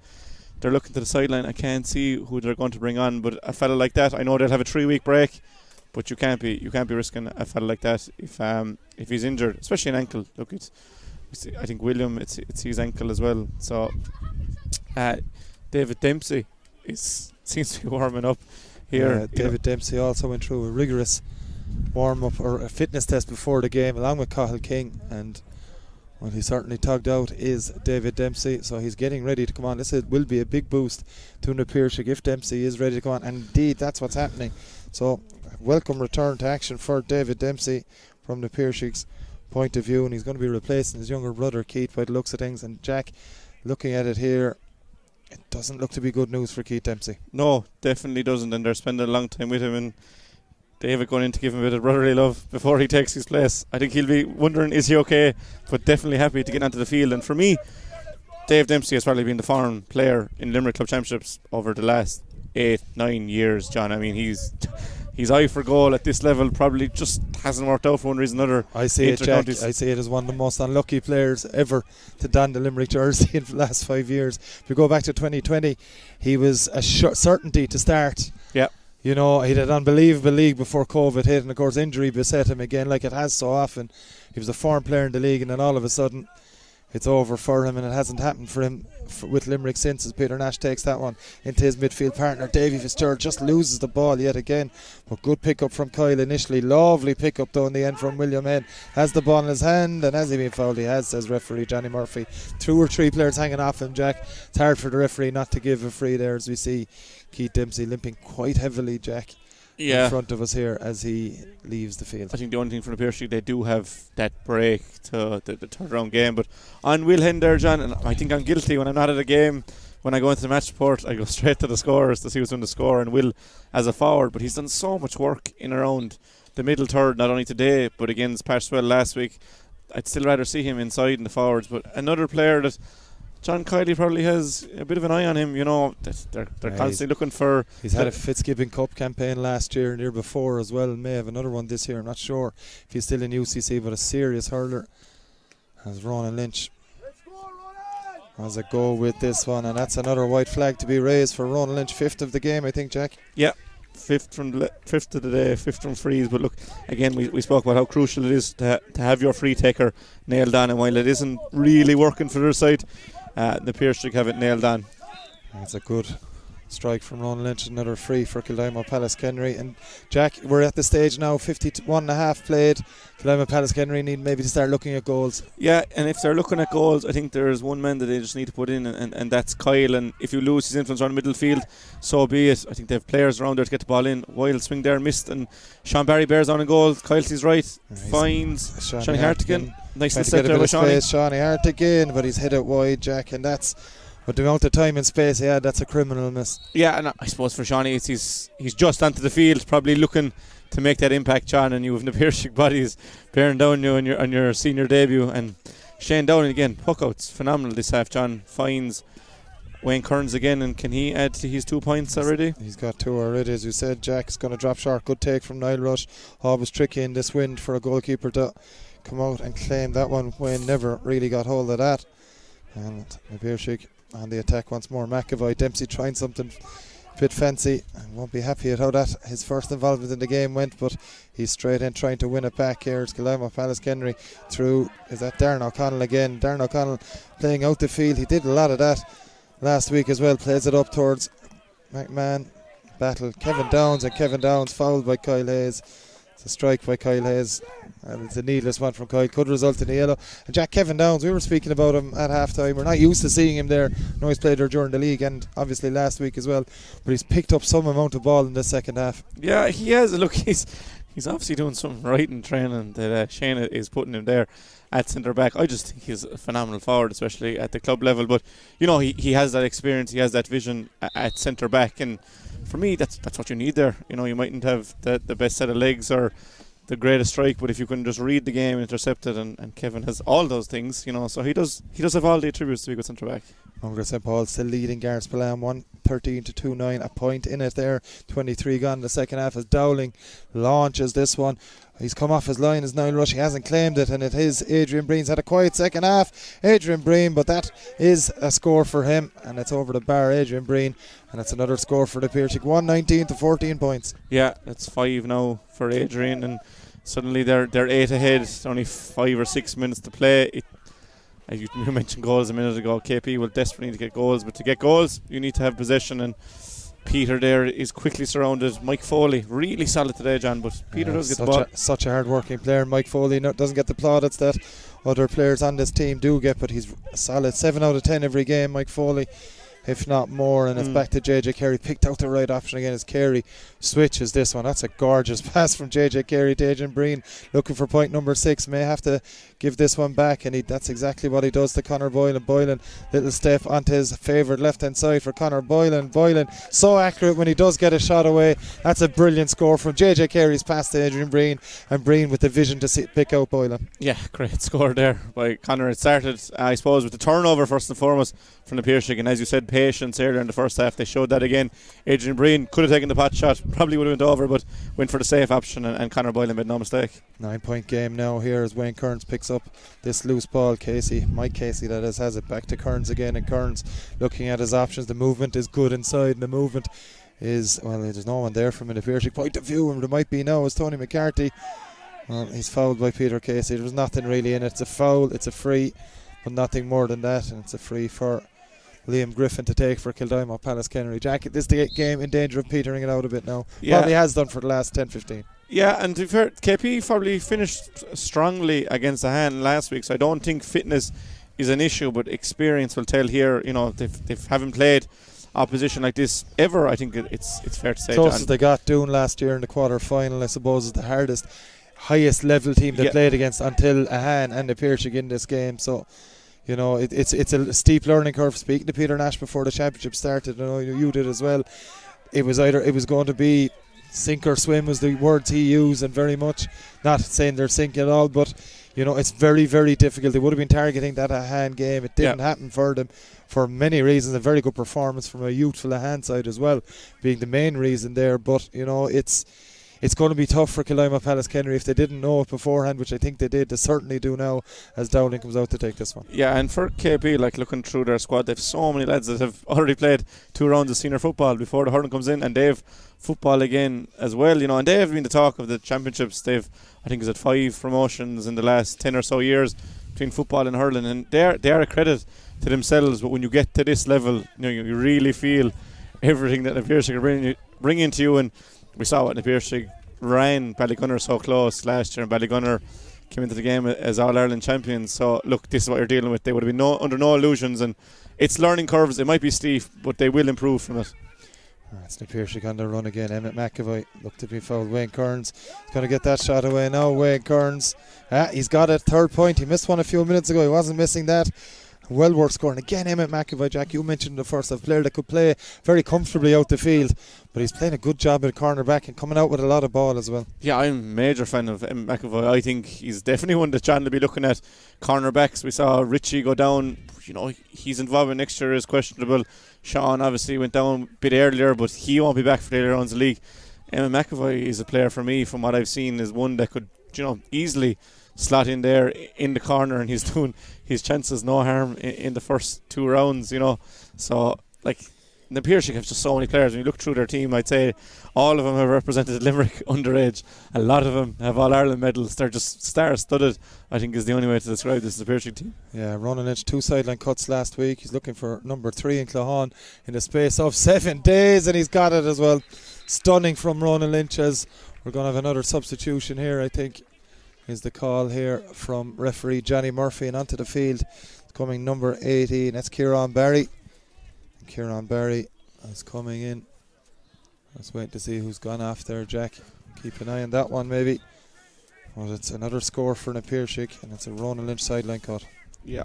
they're looking to the sideline. I can't see who they're going to bring on, but a fella like that, I know they'll have a 3-week break, but you can't be risking a fella like that if he's injured, especially an ankle. Look, I think William, it's his ankle as well. So David Dempsey seems to be warming up here. David Dempsey also went through a rigorous warm-up or a fitness test before the game along with Cathal King, and well, he certainly tugged out is David Dempsey, so he's getting ready to come on. This will be a big boost to the Piarsaigh if Dempsey is ready to come on, and indeed that's what's happening. So welcome return to action for David Dempsey from the Piarsaig's point of view, and he's going to be replacing his younger brother Keith by the looks of things. And Jack, looking at it here, it doesn't look to be good news for Keith Dempsey. No, definitely doesn't, and they're spending a long time with him, and David going in to give him a bit of brotherly love before he takes his place. I think he'll be wondering, is he okay? But definitely happy to get onto the field. And for me, Dave Dempsey has probably been the foreign player in Limerick Club Championships over the last 8-9 years, John. I mean, his eye for goal at this level probably just hasn't worked out for one reason or another. I see it, Jack. I see it as one of the most unlucky players ever to don the Limerick jersey in the last 5 years. If you go back to 2020, he was a certainty to start. Yeah. He'd had an unbelievable league before COVID hit, and of course injury beset him again like it has so often. He was a foreign player in the league, and then all of a sudden it's over for him, and it hasn't happened for him with Limerick since, as Peter Nash takes that one into his midfield partner. Davy Fitzgerald just loses the ball yet again, but good pick up from Kyle initially. Lovely pick up though in the end from William Henn. Has the ball in his hand, and has he been fouled? He has, says referee Johnny Murphy. 2 or 3 players hanging off him, Jack. It's hard for the referee not to give a free there, as we see Keith Dempsey limping quite heavily, Jack, in front of us here as he leaves the field. I think the only thing for the Piarsaigh, they do have that break to the third round game. But on Will Henn there, John, and I think I'm guilty when I'm not at a game, when I go into the match report, I go straight to the scorers to see who's going to score, and Will as a forward. But he's done so much work in around the middle third, not only today, but against Piarsaigh last week. I'd still rather see him inside in the forwards. But another player that John Kiley probably has a bit of an eye on him, they're constantly looking for. He's had a Fitzgibbon Cup campaign last year and the year before as well, and may have another one this year. I'm not sure if he's still in UCC, but a serious hurler as Ronan Lynch has a go with this one, and that's another white flag to be raised for Ronan Lynch. 5th of the game, I think, Jack. Yeah, 5th of the day, 5th from frees. But look, again, we spoke about how crucial it is to have your free taker nailed on, and while it isn't really working for their side, the Piarsaigh have it nailed on. That's a good strike from Ronan Lynch, another free for Kildimo Pallaskenry. And Jack, we're at the stage now, 51.5 played. Kildimo Pallaskenry need maybe to start looking at goals. Yeah, and if they're looking at goals, I think there's one man that they just need to put in, and that's Kyle. And if you lose his influence around the middle field, so be it. I think they have players around there to get the ball in. Wild swing there, missed, and Sean Barry bears on a goal. Kyle sees right, finds Shawnee Hartigan. Nice and set there with Shawnee Hartigan, but he's hit it wide, Jack, and that's, with the amount of time and space he had, that's a criminal miss. Yeah, and I suppose for Shawnee, he's just onto the field, probably looking to make that impact, John, and you have the Piarsaigh bodies bearing down you on your senior debut. And Shane Downey again, puck outs, phenomenal this half. John finds Wayne Kearns again, and can he add to his 2 points already? He's got 2 already, as you said. Jack's going to drop short. Good take from Niall Rush. Always tricky in this wind for a goalkeeper to come out and claim that one. Wayne never really got hold of that. And the Piarsaigh on the attack once more. McAvoy, Dempsey trying something a bit fancy, and won't be happy at how that his first involvement in the game went, but he's straight in trying to win it back here. It's Kildimo Pallaskenry through, is that Darren O'Connell again. Darren O'Connell playing out the field. He did a lot of that last week as well. Plays it up towards McMahon. Battle Kevin Downs, and Kevin Downs fouled by Kyle Hayes. It's a strike by Kyle Hayes, and it's a needless one from Kyle, could result in a yellow. And Jack, Kevin Downs, we were speaking about him at half time. We're not used to seeing him there. No, he's played there during the league and obviously last week as well, but he's picked up some amount of ball in the second half. Yeah, he has. Look, he's obviously doing something right in training that Shane is putting him there at centre back. I just think he's a phenomenal forward, especially at the club level, but he has that experience, he has that vision at centre back, and for me that's what you need there. You mightn't have the best set of legs or the greatest strike, but if you can just read the game, intercept it, and Kevin has all those things, so he does have all the attributes to be a good centre back. Mungo St. Paul still leading Gareth Spillane 113-29, a point in it there. 23 gone in the second half as Dowling launches this one. He's come off his line as Niall Rush. He hasn't claimed it, and it is Adrian Breen's had a quiet second half. Adrian Breen, but that is a score for him, and it's over the bar. Adrian Breen, and it's another score for the Piarsaigh. 119-14 points. Yeah, it's 5 now for Adrian, and suddenly they're 8 ahead. It's only 5 or 6 minutes to play. As you mentioned goals a minute ago, KP will desperately need to get goals, but to get goals you need to have possession, and Peter there is quickly surrounded. Mike Foley, really solid today, John, but Peter does get the ball. Such a hard working player. Mike Foley doesn't get the plaudits that other players on this team do get, but he's solid. 7 out of 10 every game, Mike Foley, if not more. And it's back to JJ Carey. Picked out the right option again as Carey switches this one. That's a gorgeous pass from JJ Carey to Adrian Breen, looking for point number 6. May have to give this one back, and that's exactly what he does to Conor Boylan. Boylan, little step onto his favoured left hand side for Conor Boylan. Boylan so accurate when he does get a shot away. That's a brilliant score from JJ Carey's pass to Adrian Breen, and Breen with the vision to pick out Boylan. Yeah, great score there by Conor. It started, I suppose, with the turnover first and foremost from the Piarsaigh, and as you said, patience earlier in the first half. They showed that again. Adrian Breen could have taken the pot shot, probably would have went over, but went for the safe option, and Conor Boylan made no mistake. 9-point game now here as Wayne Kearns picks up this loose ball. Mike Casey that is, has it back to Kearns again, and Kearns looking at his options. The movement is good inside, and the movement is, well, there's no one there from an Piarsaigh point of view, and there might be now as Tony McCarthy. Well, he's fouled by Peter Casey. There's nothing really in it. It's a foul, it's a free, but nothing more than that, and it's a free for Liam Griffin to take for Kildimo Pallaskenry. Jack, this game in danger of petering it out a bit now. Yeah. Probably has done for the last 10-15. Yeah, and to be fair, KP probably finished strongly against the hand last week, so I don't think fitness is an issue, but experience will tell here. You know, they haven't played opposition like this ever. I think it's fair to say. Closest they got Doon last year in the quarter final, I suppose, is the hardest, highest level team they played against until Ahan and the Piarsaigh in this game. So, you know, it's a steep learning curve. Speaking to Peter Nash before the championship started, I know you did as well. It was going to be sink or swim was the words he used, and very much not saying they're sinking at all, but you know, it's very, very difficult. They would have been targeting that Ahan game. It didn't happen for them for many reasons. A very good performance from a youthful Ahan side as well being the main reason there, but you know, it's going to be tough for Kildimo Pallaskenry. If they didn't know it beforehand, which I think they did, they certainly do now as Dowling comes out to take this one. Yeah, and for KP, like looking through their squad, they've so many lads that have already played 2 rounds of senior football before the hurling comes in, and they've football again as well, you know, and they have been the talk of the championships. They've, I think, is it 5 promotions in the last 10 or so years between football and hurling, and they are a credit to themselves. But when you get to this level, you know, you really feel everything that the Piarsaigh are bringing to you, and we saw what the Piarsaigh ran Ballygunner so close last year, and Ballygunner came into the game as All-Ireland champions. So look, this is what you're dealing with. They would have been under no illusions, and it's learning curves. It might be steep, but they will improve from it. That's the Piarsaigh on the run again. Emmett McAvoy looked to be fouled. Wayne Kearns is going to get that shot away now. Wayne Kearns, he's got a 3rd point. He missed one a few minutes ago. He wasn't missing that. Well worth scoring. Again, Emmett McAvoy, Jack, you mentioned the first, a player that could play very comfortably out the field, but he's playing a good job at cornerback and coming out with a lot of ball as well. Yeah, I'm a major fan of Emmett McAvoy. I think he's definitely one that John will be looking at. Cornerbacks, we saw Richie go down. You know, he's involved in next year is questionable. Sean obviously went down a bit earlier, but he won't be back for the earlier rounds of the league. Emmett McAvoy is a player for me, from what I've seen, is one that could, you know, easily slot in there in the corner, and he's doing his chances no harm in the first 2 rounds, you know. So, like, the Piarsaigh have just so many players. When you look through their team, I'd say all of them have represented Limerick underage. A lot of them have All-Ireland medals. They're just star-studded, I think, is the only way to describe this as a Piarsaigh team. Yeah, Ronan Lynch, 2 sideline cuts last week. He's looking for number 3 in Claughaun in the space of 7 days, and he's got it as well. Stunning from Ronan Lynch, as we're going to have another substitution here, I think, is the call here from referee Johnny Murphy, and onto the field it's coming number 18. That's Kieran Barry. Kieran Barry is coming in. Let's wait to see who's gone off there, Jack. Keep an eye on that one, maybe. Well, it's another score for the Piarsaigh, and it's a Ronan Lynch sideline cut. Yeah,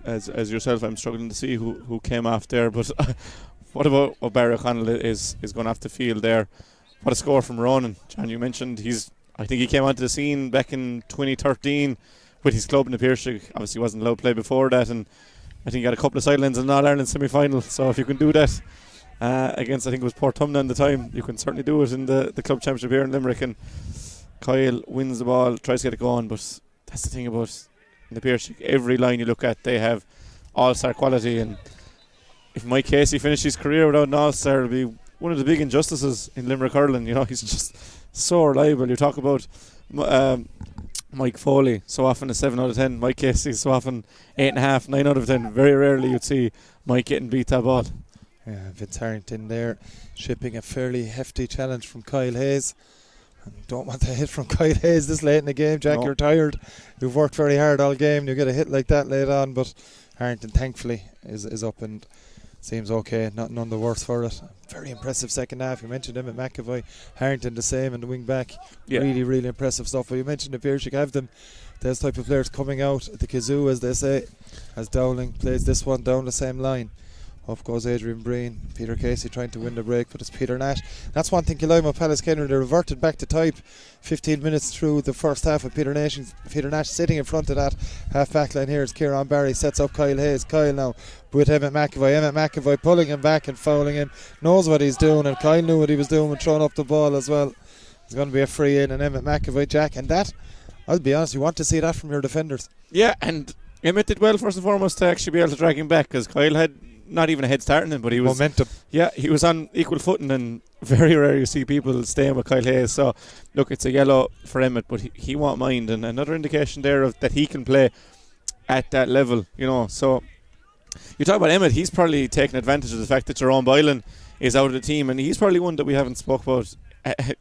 as yourself, I'm struggling to see who came off there, but what about what Barry O'Connell is going off the field there? What a score from Ronan. John, you mentioned I think he came onto the scene back in 2013 with his club in the Piarsaigh. Obviously wasn't allowed to play before that, and I think he had a couple of sidelines in the All-Ireland semi-final, so if you can do that against, I think it was Portumna at the time, you can certainly do it in the club championship here in Limerick. And Kyle wins the ball, tries to get it going, but that's the thing about the Piarsaigh. Every line you look at, they have all-star quality, and if Mike Casey finished his career without an all-star, it'll be one of the big injustices in Limerick hurling. You know, he's just so reliable. You talk about Mike Foley, so often a 7 out of 10. Mike Casey, so often 8.5, 9 out of 10. Very rarely you'd see Mike getting beat that ball. Yeah, Vince Harrington there shipping a fairly hefty challenge from Kyle Hayes. Don't want a hit from Kyle Hayes this late in the game, Jack. No. You're tired. You've worked very hard all game. You get a hit like that late on, but Harrington thankfully is up and seems okay. None the worse for it. Very impressive second half. You mentioned him at McAvoy. Harrington the same and the wing back. Yeah. Really impressive stuff. But you mentioned the Piarsaigh have them. Those type of players coming out at the kazoo, as they say, as Dowling plays this one down the same line. Up goes Adrian Breen. Peter Casey trying to win the break, but it's Peter Nash. That's one thing Kildimo Pallaskenry, they reverted back to type 15 minutes through the first half with Peter Nash sitting in front of that half back line here as Kieran Barry sets up Kyle Hayes. Kyle now with Emmett McAvoy pulling him back and fouling him. Knows what he's doing, and Kyle knew what he was doing when throwing up the ball as well. There's going to be a free in, and Emmett McAvoy, Jack, and that, I'll be honest, you want to see that from your defenders. Yeah, and Emmett did well first and foremost to actually be able to drag him back, because Kyle had not even a head start in him, but he was momentum. Yeah, he was on equal footing, and very rare you see people staying with Kyle Hayes. So look, it's a yellow for Emmett, but he won't mind, and another indication there of that he can play at that level, you know. So you talk about Emmett, he's probably taken advantage of the fact that Jerome Boylan is out of the team, and he's probably one that we haven't spoke about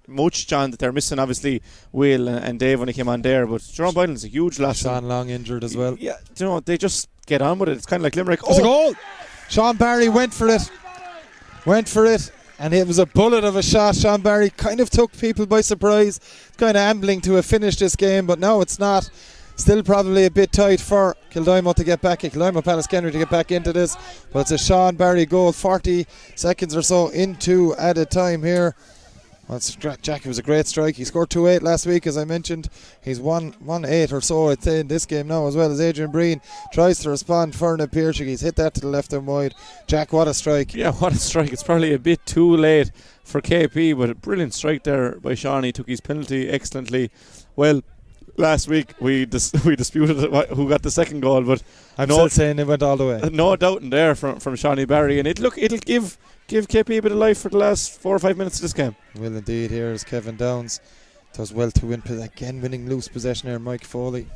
much, John, that they're missing. Obviously Will and Dave when he came on there, but Jerome Boylan's a huge loss. Sean Long injured as well. Yeah, you know, they just get on with it. It's kind of like Limerick. It's a goal. Sean Barry went for it, and it was a bullet of a shot. Sean Barry kind of took people by surprise, kind of ambling to have finished this game, but no, it's not. Still probably a bit tight for Kildimo Pallaskenry to get back into this, but it's a Sean Barry goal, 40 seconds or so into added time here. Well, Jack, it was a great strike. He scored 2-8 last week, as I mentioned. He's 1-8 or so, I'd say, in this game now, as well as Adrian Breen tries to respond for the Piarsaigh. He's hit that to the left and wide. Jack, what a strike. Yeah, what a strike. It's probably a bit too late for KP, but a brilliant strike there by Sean. He took his penalty excellently. Well, last week we disputed who got the second goal, but I'm still saying it went all the way. No doubt in there from Shawnee Barry, and it'll give KP a bit of life for the last 4 or 5 minutes of this game. Will indeed. Here is Kevin Downs. Does well to win, again winning loose possession here. Mike Foley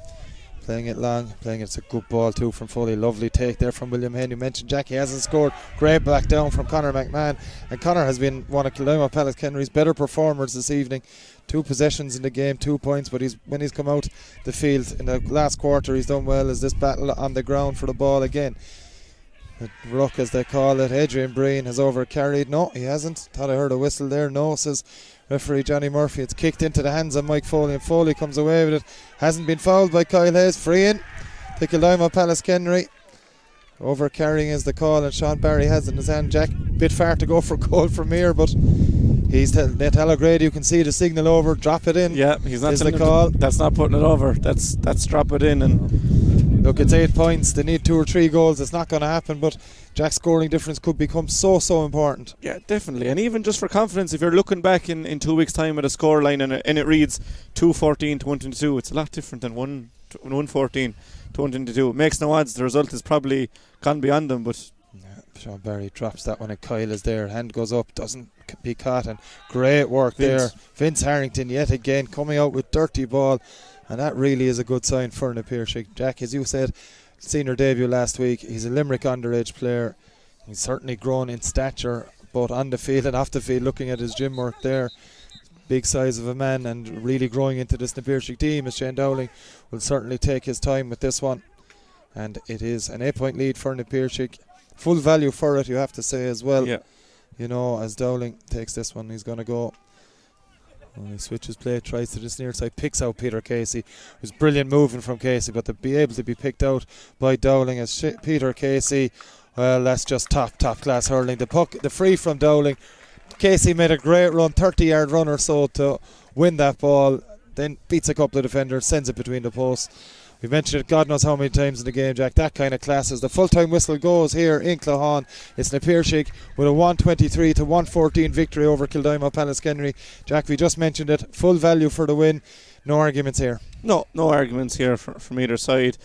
playing it long, it's a good ball too from Foley. Lovely take there from William Hayne. You mentioned Jack, he hasn't scored. Great back down from Conor McMahon, and Conor has been one of Kildimo Pallaskenry's better performers this evening. 2 possessions in the game, 2 points, but when he's come out the field in the last quarter, he's done well as this battle on the ground for the ball again. The ruck, as they call it. Adrian Breen has overcarried. No, he hasn't. Thought I heard a whistle there. No, says referee Johnny Murphy. It's kicked into the hands of Mike Foley, and Foley comes away with it. Hasn't been fouled by Kyle Hayes. Free in to Kildimo Pallaskenry. Overcarrying is the call, and Sean Barry has it in his hand. Jack, bit far to go for goal from here, but he's Nate Grady. You can see the signal over. Drop it in. Yeah, he's not telling the call. That's not putting it over. That's drop it in. And look, it's 8 points. They need 2 or 3 goals. It's not going to happen, but Jack's scoring difference could become so important. Yeah, definitely. And even just for confidence, if you're looking back in 2 weeks' time at a score line and it reads 2-14 to 122, it's a lot different than 1-14 to 122. It makes no odds. The result is probably gone beyond them, but Sean Barry drops that one, and Kyle is there. Hand goes up, doesn't be caught, and great work there. Vince Harrington yet again coming out with dirty ball, and that really is a good sign for the Piarsaigh. Jack, as you said, senior debut last week. He's a Limerick underage player. He's certainly grown in stature, both on the field and off the field. Looking at his gym work there, big size of a man, and really growing into this Piarsaigh team. As Shane Dowling will certainly take his time with this one, and it is an 8-point lead for the Piarsaigh. Full value for it, you have to say as well. Yeah. You know, as Dowling takes this one, he's going to go. He switches play, tries to this near side, picks out Peter Casey. It was brilliant moving from Casey, but to be able to be picked out by Dowling as Peter Casey, well, that's just top class hurling. The puck, the free from Dowling. Casey made a great run, 30-yard run or so to win that ball, then beats a couple of defenders, sends it between the posts. We've mentioned it God knows how many times in the game, Jack. That kind of class as the full-time whistle goes here in Clohan. It's na Piarsaigh with a 123 to 114 victory over Kildimo Pallaskenry. Jack, we just mentioned it. Full value for the win. No arguments here. No arguments here from either side.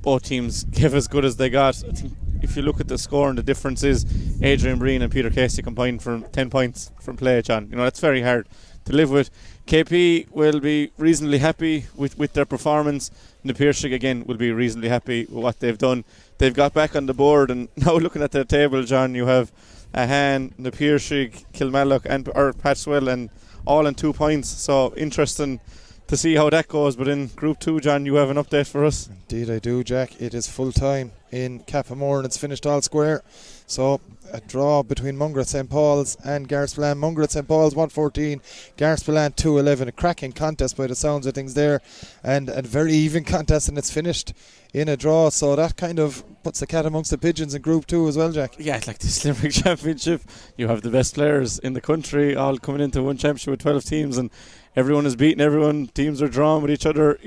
Both teams give as good as they got. I think if you look at the score and the difference is Adrian Breen and Peter Casey combined for 10 points from play, John. That's very hard to live with. KP will be reasonably happy with their performance. Na Piarsaigh again will be reasonably happy with what they've done. They've got back on the board, and now looking at the table, John, you have Ahan, Na Piarsaigh, Kilmallock and Patchwell, and all in 2 points. So interesting to see how that goes. But in Group 2, John, you have an update for us? Indeed I do, Jack. It is full time in Cappamore and it's finished all square. So a draw between Mungra St. Paul's and Garspillan. Mungra St. Paul's 114, Garspillan 211. A cracking contest by the sounds of things there, and a very even contest, and it's finished in a draw. So that kind of puts the cat amongst the pigeons in Group 2 as well, Jack. Yeah, it's like this Limerick Championship. You have the best players in the country all coming into one championship with 12 teams, and everyone is beating everyone. Teams are drawn with each other.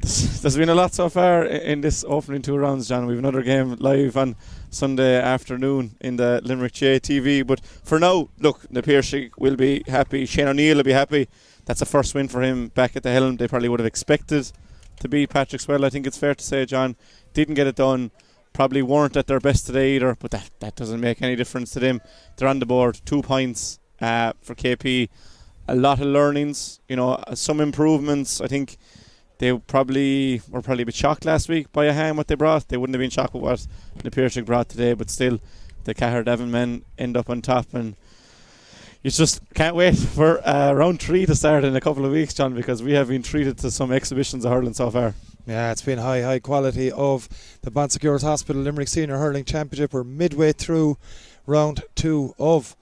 There's been a lot so far in this opening 2 rounds, John. We have another game live on Sunday afternoon in the Limerick GA TV. But for now, look, Na Piarsaigh will be happy. Shane O'Neill will be happy. That's a first win for him back at the helm. They probably would have expected to beat Patrick Swell. I think it's fair to say, John, didn't get it done. Probably weren't at their best today either, but that doesn't make any difference to them. They're on the board, 2 points for KP. A lot of learnings, some improvements. I think they were probably a bit shocked last week by Ahan what they brought. They wouldn't have been shocked with what Na Piarsaigh brought today, but still the Cahir Devon men end up on top, and you just can't wait for round 3 to start in a couple of weeks, John, because we have been treated to some exhibitions of hurling so far. Yeah, it's been high quality of the Bonsecures Hospital Limerick Senior Hurling Championship. We're midway through round 2 of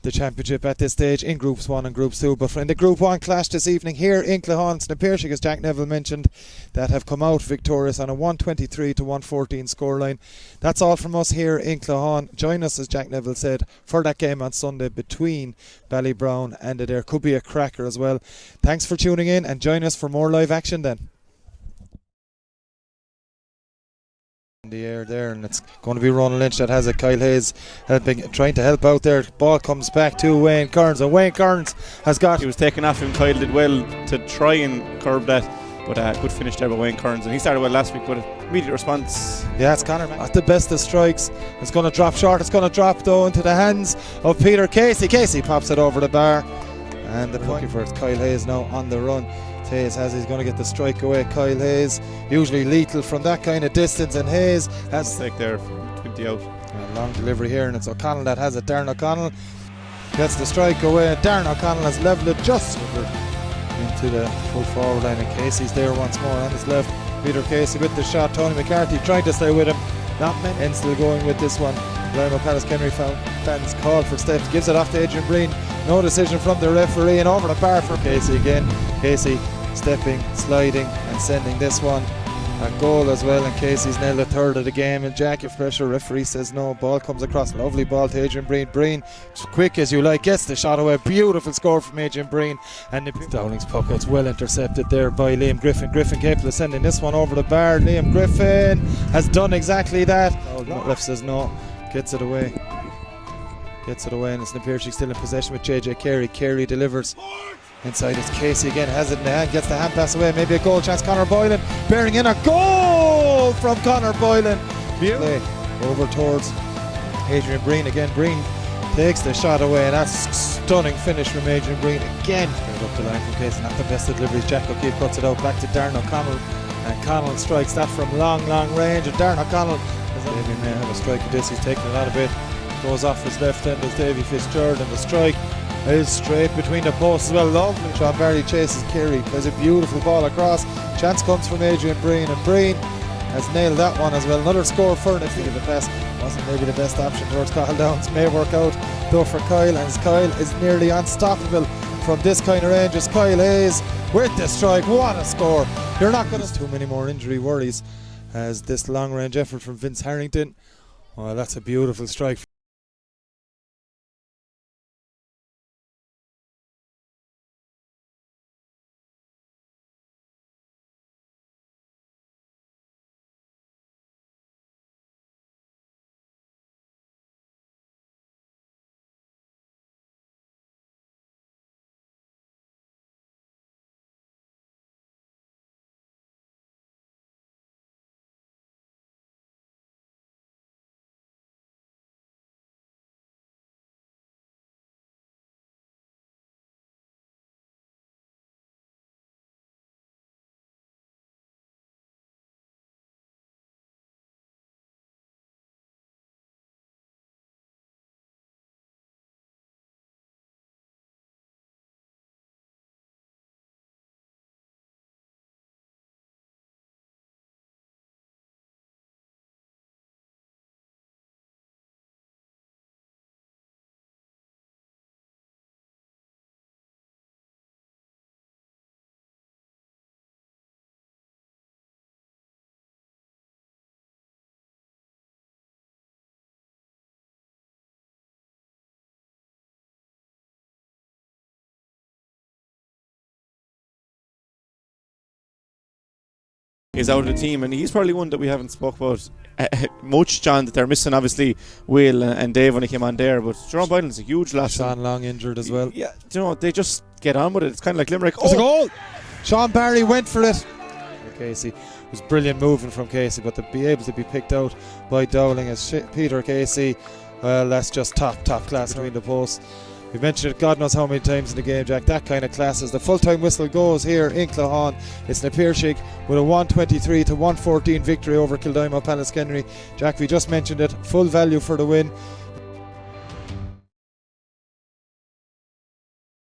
the championship at this stage in Groups 1 and Groups 2. But in the Group 1 clash this evening here in Clohan, Na Piarsaigh, as Jack Neville mentioned, that have come out victorious on a 123 to 114 scoreline. That's all from us here in Clohan. Join us, as Jack Neville said, for that game on Sunday between Ballybrown and Adair. Could be a cracker as well. Thanks for tuning in, and join us for more live action then. In the air there, and it's going to be Ronan Lynch that has it. Kyle Hayes trying to help out there. Ball comes back to Wayne Kearns, and Wayne Kearns has got... He was taken off him. Kyle did well to try and curb that, but good finish there by Wayne Kearns, and he started well last week, but immediate response. Yeah, it's Conor at the best of strikes. It's going to drop short. It's going to drop though into the hands of Peter Casey. Casey pops it over the bar, and the point for it. Kyle Hayes now on the run. Hayes he's going to get the strike away. Kyle Hayes, usually lethal from that kind of distance, and Hayes has take there from 20 out. A long delivery here, and it's O'Connell that has it. Darren O'Connell gets the strike away. Darren O'Connell has levelled it just into the full forward line, and Casey's there once more on his left. Peter Casey with the shot. Tony McCarthy trying to stay with him. Not many. And still going with this one. Limerick Pallaskenry fans called for steps. Gives it off to Adrian Breen. No decision from the referee, and over the bar for Casey again. Casey stepping, sliding, and sending this one a goal as well. And Casey's nailed a third of the game. And jacket pressure. Referee says no. Ball comes across. Lovely ball to Adrian Breen. Breen, as quick as you like, gets the shot away. Beautiful score from Adrian Breen. And Downing's puck, it's well intercepted there by Liam Griffin. Griffin capable of sending this one over the bar. Liam Griffin has done exactly that. Ref says no. Gets it away, and it's Na Piarsaigh still in possession with JJ Carey. Carey delivers inside. It's Casey again, has it in the hand, gets the hand pass away, maybe a goal chance. Conor Boylan bearing in a goal from Conor Boylan. Beautiful. Over towards Adrian Breen again. Breen takes the shot away, and that's a stunning finish from Adrian Breen again. Up the line from Casey, not the best of deliveries. Jack O'Keefe cuts it out back to Darren O'Connell, and Connell strikes that from long range, and Darren O'Connell, Davy may have a strike at this, he's taking it out a bit, goes off his left end as Davy Fitzgerald, and the strike is straight between the posts as well. Lovely. Sean Barry chases Kerry, plays a beautiful ball across. Chance comes from Adrian Breen, and Breen has nailed that one as well. Another score for him. The pass wasn't maybe the best option towards Kyle Downs. May work out though for Kyle, and Kyle is nearly unstoppable from this kind of range as Kyle Hayes with the strike. What a score. You're not going to too many more injury worries as this long range effort from Vince Harrington. Well, that's a beautiful strike. is out of the team, and he's probably one that we haven't spoke about much, John, that they're missing. Obviously Will and Dave when he came on there, but Jerome Boylan's a huge loss. Sean Long injured as well. Yeah, you know, they just get on with it. It's kind of like Limerick. It's a goal! Sean Barry went for it. Casey, it was brilliant moving from Casey, but to be able to be picked out by Dowling as Peter Casey, well, that's just top class between the posts. We mentioned it God knows how many times in the game, Jack. That kind of class as the full-time whistle goes here in Cloughan. It's na Piarsaigh with a 123-114 victory over Kildimo Pallaskenry. Jack, we just mentioned it, full value for the win.